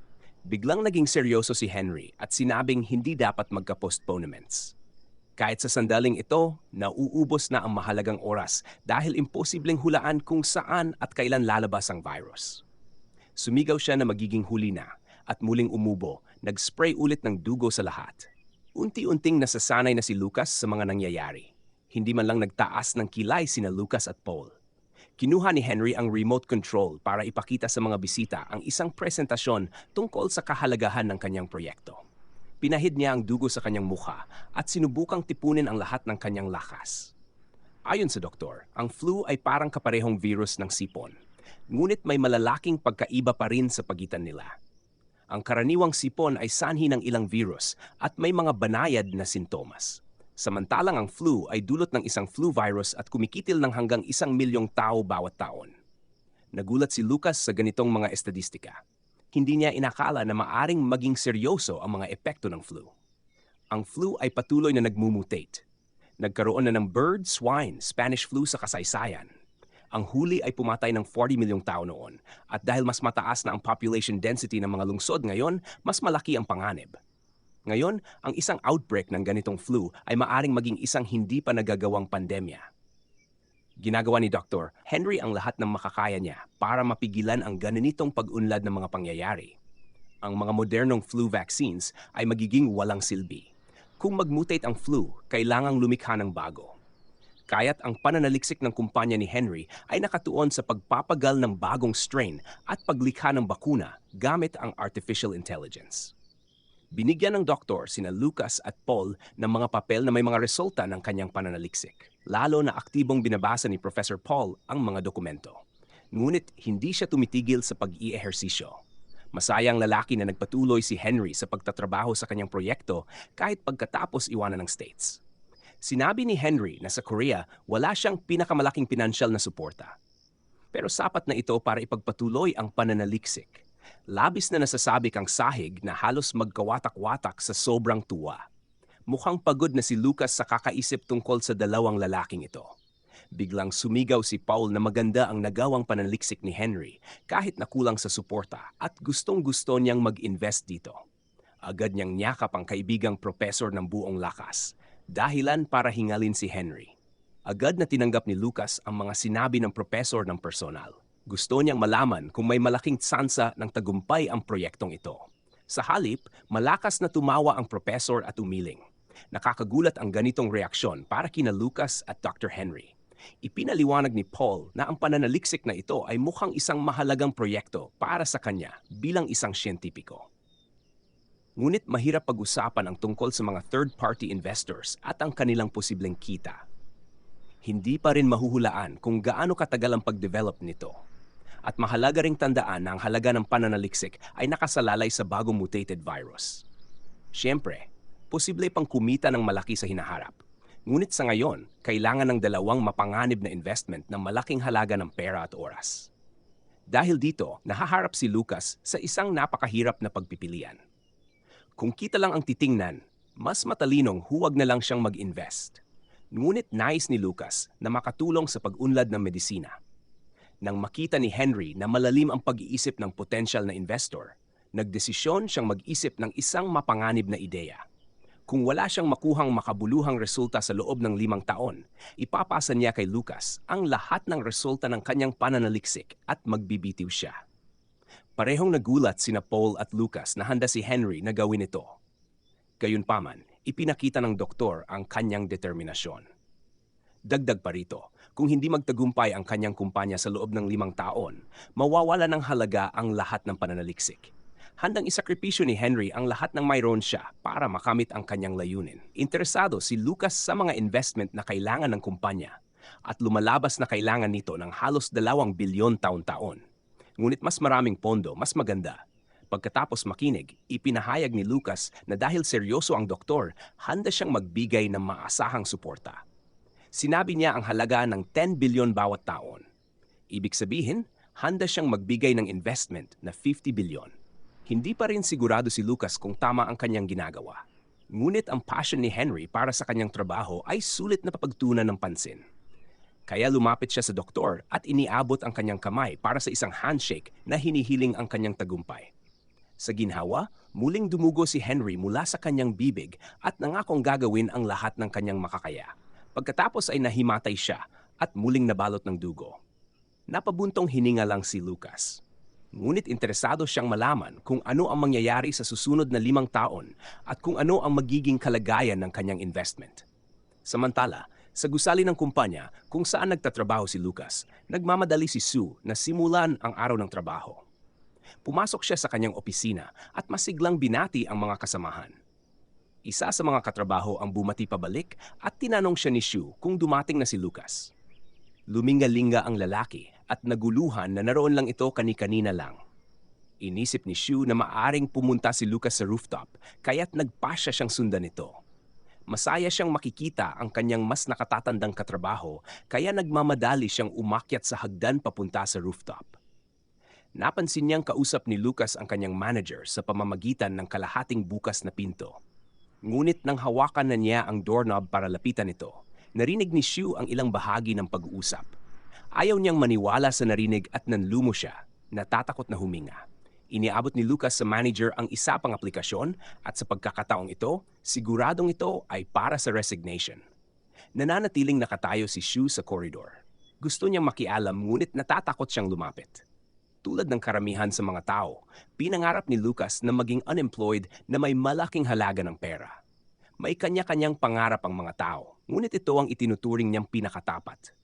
Biglang naging seryoso si Henry at sinabing hindi dapat magka-postponements. Kahit sa sandaling ito, nauubos na ang mahalagang oras dahil imposibleng hulaan kung saan at kailan lalabas ang virus. Sumigaw siya na magiging huli na at muling umubo, nag-spray ulit ng dugo sa lahat. Unti-unting nasasanay na si Lucas sa mga nangyayari. Hindi man lang nagtaas ng kilay sina Lucas at Paul. Kinuha ni Henry ang remote control para ipakita sa mga bisita ang isang presentasyon tungkol sa kahalagahan ng kanyang proyekto. Pinahid niya ang dugo sa kanyang mukha at sinubukang tipunin ang lahat ng kanyang lakas. Ayon sa doktor, ang flu ay parang kaparehong virus ng sipon. Ngunit may malalaking pagkaiba pa rin sa pagitan nila. Ang karaniwang sipon ay sanhi ng ilang virus at may mga banayad na sintomas. Samantalang ang flu ay dulot ng isang flu virus at kumikitil ng hanggang 1,000,000 tao bawat taon. Nagulat si Lucas sa ganitong mga estadistika. Hindi niya inakala na maaring maging seryoso ang mga epekto ng flu. Ang flu ay patuloy na nagmumutate. Nagkaroon na ng bird, swine, Spanish flu sa kasaysayan. Ang huli ay pumatay ng 40 milyong tao noon at dahil mas mataas na ang population density ng mga lungsod ngayon, mas malaki ang panganib. Ngayon, ang isang outbreak ng ganitong flu ay maaring maging isang hindi pa nagagawang pandemya. Ginagawa ni Dr. Henry ang lahat ng makakaya niya para mapigilan ang ganitong pag-unlad ng mga pangyayari. Ang mga modernong flu vaccines ay magiging walang silbi. Kung mag-mutate ang flu, kailangang lumikha ng bago. Kaya't ang pananaliksik ng kumpanya ni Henry ay nakatuon sa pagpapagal ng bagong strain at paglikha ng bakuna gamit ang artificial intelligence. Binigyan ng doktor sina Lucas at Paul ng mga papel na may mga resulta ng kanyang pananaliksik, lalo na aktibong binabasa ni Professor Paul ang mga dokumento. Ngunit hindi siya tumitigil sa pag-iihersisyo. Masayang lalaki na nagpatuloy si Henry sa pagtatrabaho sa kanyang proyekto kahit pagkatapos iwanan ng States. Sinabi ni Henry na sa Korea wala siyang pinakamalaking pinansyal na suporta. Pero sapat na ito para ipagpatuloy ang pananaliksik. Labis na nasasabi kang sahig na halos magkawatak-watak sa sobrang tuwa. Mukhang pagod na si Lucas sa kakaisip tungkol sa dalawang lalaking ito. Biglang sumigaw si Paul na maganda ang nagawang pananaliksik ni Henry kahit nakulang sa suporta at gustong-gusto niyang mag-invest dito. Agad niyang niyakap ang kaibigang propesor ng buong lakas, dahilan para hingalin si Henry. Agad na tinanggap ni Lucas ang mga sinabi ng propesor ng personal. Gusto niyang malaman kung may malaking tsansa ng tagumpay ang proyektong ito. Sa halip, malakas na tumawa ang propesor at umiling. Nakakagulat ang ganitong reaksyon para kina Lucas at Dr. Henry. Ipinaliwanag ni Paul na ang pananaliksik na ito ay mukhang isang mahalagang proyekto para sa kanya bilang isang siyentipiko. Ngunit mahirap pag-usapan ang tungkol sa mga third-party investors at ang kanilang posibleng kita. Hindi pa rin mahuhulaan kung gaano katagal ang pag-develop nito. At mahalaga ring tandaan na ang halaga ng pananaliksik ay nakasalalay sa bagong mutated virus. Siyempre, posible pang kumita ng malaki sa hinaharap. Ngunit sa ngayon, kailangan ng dalawang mapanganib na investment ng malaking halaga ng pera at oras. Dahil dito, nahaharap si Lucas sa isang napakahirap na pagpipilian. Kung kita lang ang titingnan, mas matalinong huwag na lang siyang mag-invest. Ngunit nais ni Lucas na makatulong sa pag-unlad ng medisina. Nang makita ni Henry na malalim ang pag-iisip ng potensyal na investor, nagdesisyon siyang mag-isip ng isang mapanganib na ideya. Kung wala siyang makuhang makabuluhang resulta sa loob ng 5 taon, ipapasa niya kay Lucas ang lahat ng resulta ng kanyang pananaliksik at magbibitiw siya. Parehong nagulat sina Paul at Lucas na handa si Henry na gawin ito. Gayunpaman, ipinakita ng doktor ang kanyang determinasyon. Dagdag pa rito, kung hindi magtagumpay ang kanyang kumpanya sa loob ng 5 taon, mawawala ng halaga ang lahat ng pananaliksik. Handang isakripisyo ni Henry ang lahat ng mayroon siya para makamit ang kanyang layunin. Interesado si Lucas sa mga investment na kailangan ng kumpanya at lumalabas na kailangan nito ng halos 2 bilyon taon-taon. Ngunit mas maraming pondo, mas maganda. Pagkatapos makinig, ipinahayag ni Lucas na dahil seryoso ang doktor, handa siyang magbigay ng maasahang suporta. Sinabi niya ang halaga ng 10 bilyon bawat taon. Ibig sabihin, handa siyang magbigay ng investment na 50 bilyon. Hindi pa rin sigurado si Lucas kung tama ang kanyang ginagawa. Ngunit ang passion ni Henry para sa kanyang trabaho ay sulit na papagtuunan ng pansin. Kaya lumapit siya sa doktor at iniabot ang kanyang kamay para sa isang handshake na hinihiling ang kanyang tagumpay. Sa ginhawa, muling dumugo si Henry mula sa kanyang bibig at nangakong gagawin ang lahat ng kanyang makakaya. Pagkatapos ay nahimatay siya at muling nabalot ng dugo. Napabuntong hininga lang si Lucas. Ngunit interesado siyang malaman kung ano ang mangyayari sa susunod na 5 taon at kung ano ang magiging kalagayan ng kanyang investment. Samantala, sa gusali ng kumpanya kung saan nagtatrabaho si Lucas, nagmamadali si Sue na simulan ang araw ng trabaho. Pumasok siya sa kanyang opisina at masiglang binati ang mga kasamahan. Isa sa mga katrabaho ang bumati pabalik at tinanong siya ni Sue kung dumating na si Lucas. Lumingalinga ang lalaki at naguluhan na naroon lang ito kani-kanina lang. Inisip ni Sue na maaring pumunta si Lucas sa rooftop kaya't nagpasya siyang sundan ito. Masaya siyang makikita ang kanyang mas nakatatandang katrabaho kaya nagmamadali siyang umakyat sa hagdan papunta sa rooftop. Napansin niyang kausap ni Lucas ang kanyang manager sa pamamagitan ng kalahating bukas na pinto. Ngunit nang hawakan na niya ang doorknob para lapitan ito, narinig ni Sue ang ilang bahagi ng pag-uusap. Ayaw niyang maniwala sa narinig at nanlumo siya, natatakot na huminga. Iniabot ni Lucas sa manager ang isa pang aplikasyon at sa pagkakataong ito, siguradong ito ay para sa resignation. Nananatiling nakatayo si Sue sa koridor. Gusto niyang makialam ngunit natatakot siyang lumapit. Tulad ng karamihan sa mga tao, pinangarap ni Lucas na maging unemployed na may malaking halaga ng pera. May kanya-kanyang pangarap ang mga tao, ngunit ito ang itinuturing niyang pinakatapat.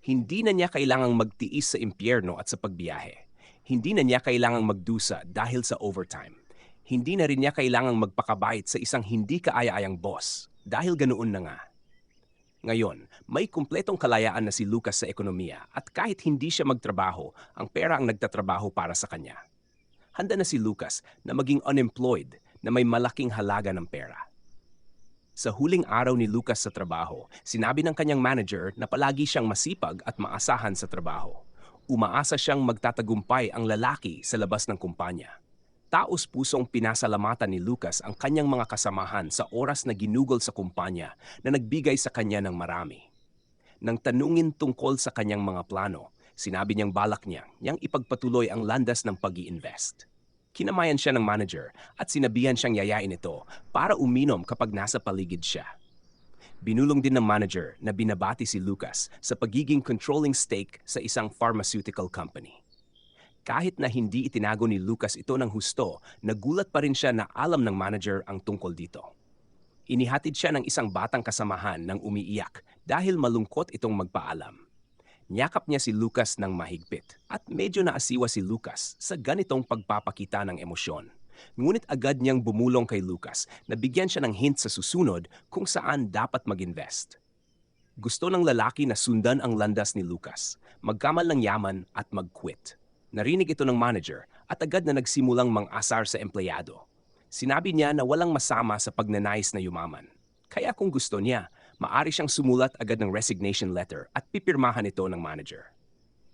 Hindi na niya kailangang magtiis sa impyerno at sa pagbiyahe. Hindi na niya kailangang magdusa dahil sa overtime. Hindi na rin niya kailangang magpakabait sa isang hindi kaaya-ayang boss dahil ganoon na nga. Ngayon, may kumpletong kalayaan na si Lucas sa ekonomiya at kahit hindi siya magtrabaho, ang pera ang nagtatrabaho para sa kanya. Handa na si Lucas na maging unemployed na may malaking halaga ng pera. Sa huling araw ni Lucas sa trabaho, sinabi ng kanyang manager na palagi siyang masipag at maasahan sa trabaho. Umaasa siyang magtatagumpay ang lalaki sa labas ng kumpanya. Taos-pusong pinasalamatan ni Lucas ang kanyang mga kasamahan sa oras na ginugol sa kumpanya na nagbigay sa kanya ng marami. Nang tanungin tungkol sa kanyang mga plano, sinabi niyang balak niyang ipagpatuloy ang landas ng pag-i-invest. Kinamayan siya ng manager at sinabihan siyang yayain ito para uminom kapag nasa paligid siya. Binulong din ng manager na binabati si Lucas sa pagiging controlling stake sa isang pharmaceutical company. Kahit na hindi itinago ni Lucas ito ng husto, nagulat pa rin siya na alam ng manager ang tungkol dito. Inihatid siya ng isang batang kasamahan ng umiiyak dahil malungkot itong magpaalam. Niyakap niya si Lucas ng mahigpit at medyo naasiwa si Lucas sa ganitong pagpapakita ng emosyon. Ngunit agad niyang bumulong kay Lucas na bigyan siya ng hint sa susunod kung saan dapat mag-invest. Gusto ng lalaki na sundan ang landas ni Lucas, magkamal ng yaman at mag-quit. Narinig ito ng manager at agad na nagsimulang mang-asar sa empleyado. Sinabi niya na walang masama sa pagnanais na yumaman. Kaya kung gusto niya, maari siyang sumulat agad ng resignation letter at pipirmahan ito ng manager.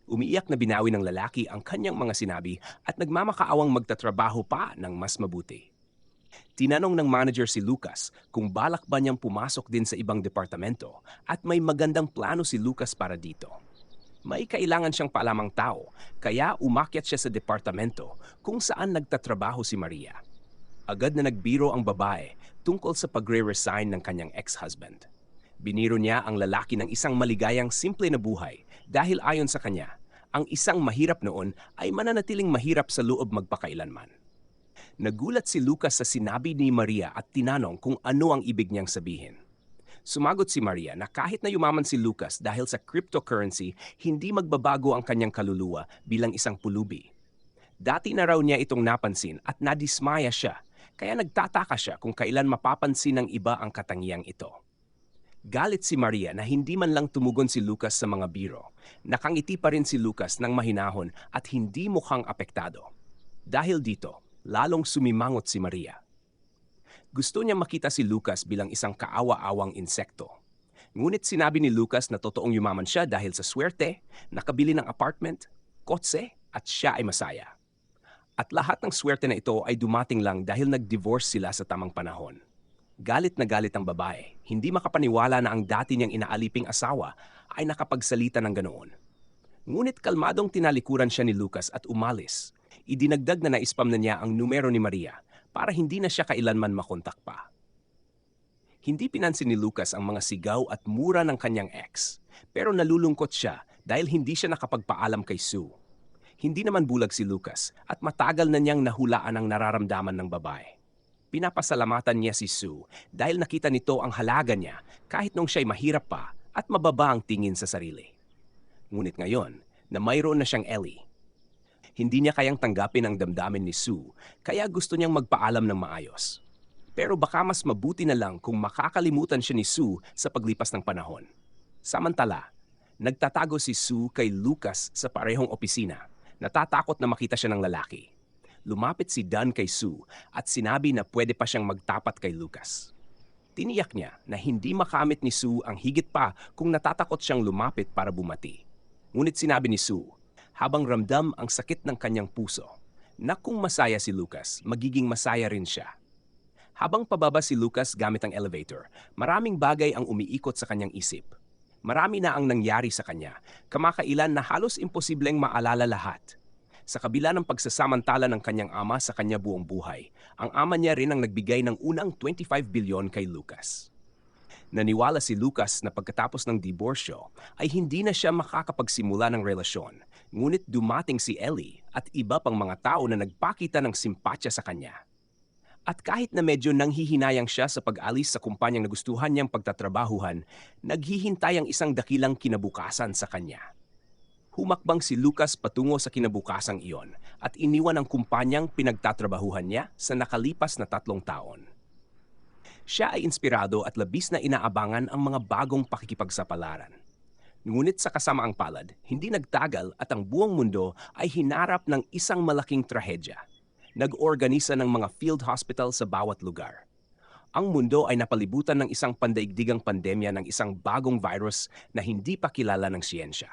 Umiiyak na binawi ng lalaki ang kanyang mga sinabi at nagmamakaawang magtatrabaho pa ng mas mabuti. Tinanong ng manager si Lucas kung balak ba niyang pumasok din sa ibang departamento at may magandang plano si Lucas para dito. May kailangan siyang paalamang tao, kaya umakyat siya sa departamento kung saan nagtatrabaho si Maria. Agad na nagbiro ang babae tungkol sa pagre-resign ng kanyang ex-husband. Biniro niya ang lalaki ng isang maligayang simple na buhay dahil ayon sa kanya, ang isang mahirap noon ay mananatiling mahirap sa loob magpakailanman. Nagulat si Lucas sa sinabi ni Maria at tinanong kung ano ang ibig niyang sabihin. Sumagot si Maria na kahit na yumaman si Lucas dahil sa cryptocurrency, hindi magbabago ang kanyang kaluluwa bilang isang pulubi. Dati na raw niya itong napansin at nadismaya siya, kaya nagtataka siya kung kailan mapapansin ng iba ang katangiang ito. Galit si Maria na hindi man lang tumugon si Lucas sa mga biro. Nakangiti pa rin si Lucas ng mahinahon at hindi mukhang apektado. Dahil dito, lalong sumimangot si Maria. Gusto niya makita si Lucas bilang isang kaawa-awang insekto. Ngunit sinabi ni Lucas na totoong yumaman siya dahil sa swerte, nakabili ng apartment, kotse at siya ay masaya. At lahat ng swerte na ito ay dumating lang dahil nag-divorce sila sa tamang panahon. Galit na galit ang babae, hindi makapaniwala na ang dati niyang inaaliping asawa ay nakapagsalita ng ganoon. Ngunit kalmadong tinalikuran siya ni Lucas at umalis. Idinagdag na naispam na niya ang numero ni Maria para hindi na siya kailanman makontak pa. Hindi pinansin ni Lucas ang mga sigaw at mura ng kanyang ex, pero nalulungkot siya dahil hindi siya nakapagpaalam kay Sue. Hindi naman bulag si Lucas at matagal na niyang nahulaan ang nararamdaman ng babae. Pinapasalamatan niya si Sue dahil nakita nito ang halaga niya kahit nung siya'y mahirap pa at mababa ang tingin sa sarili. Ngunit ngayon, na mayroon na siyang Ellie, hindi niya kayang tanggapin ang damdamin ni Sue kaya gusto niyang magpaalam ng maayos. Pero baka mas mabuti na lang kung makakalimutan siya ni Sue sa paglipas ng panahon. Samantala, nagtatago si Sue kay Lucas sa parehong opisina. Natatakot na makita siya ng lalaki. Lumapit si Don kay Sue at sinabi na pwede pa siyang magtapat kay Lucas. Tiniyak niya na hindi makamit ni Sue ang higit pa kung natatakot siyang lumapit para bumati. Ngunit sinabi ni Sue, habang ramdam ang sakit ng kanyang puso, na kung masaya si Lucas, magiging masaya rin siya. Habang pababa si Lucas gamit ang elevator, maraming bagay ang umiikot sa kanyang isip. Marami na ang nangyari sa kanya, kamakailan na halos imposibleng maalala lahat. Sa kabila ng pagsasamantala ng kanyang ama sa kanya buong buhay, ang ama niya rin ang nagbigay ng unang 25 bilyon kay Lucas. Naniwala si Lucas na pagkatapos ng diborsyo ay hindi na siya makakapagsimula ng relasyon, ngunit dumating si Ellie at iba pang mga tao na nagpakita ng simpatya sa kanya. At kahit na medyo nanghihinayang siya sa pag-alis sa kumpanyang nagustuhan niyang pagtatrabahuhan, naghihintay ang isang dakilang kinabukasan sa kanya. Humakbang si Lucas patungo sa kinabukasang iyon at iniwan ang kumpanyang pinagtatrabahuhan niya sa nakalipas na 3 taon. Siya ay inspirado at labis na inaabangan ang mga bagong pakikipagsapalaran. Ngunit sa kasamaang palad, hindi nagtagal at ang buong mundo ay hinarap ng isang malaking trahedya. Nag-organisa ng mga field hospital sa bawat lugar. Ang mundo ay napalibutan ng isang pandaigdigang pandemya ng isang bagong virus na hindi pa kilala ng siyensya.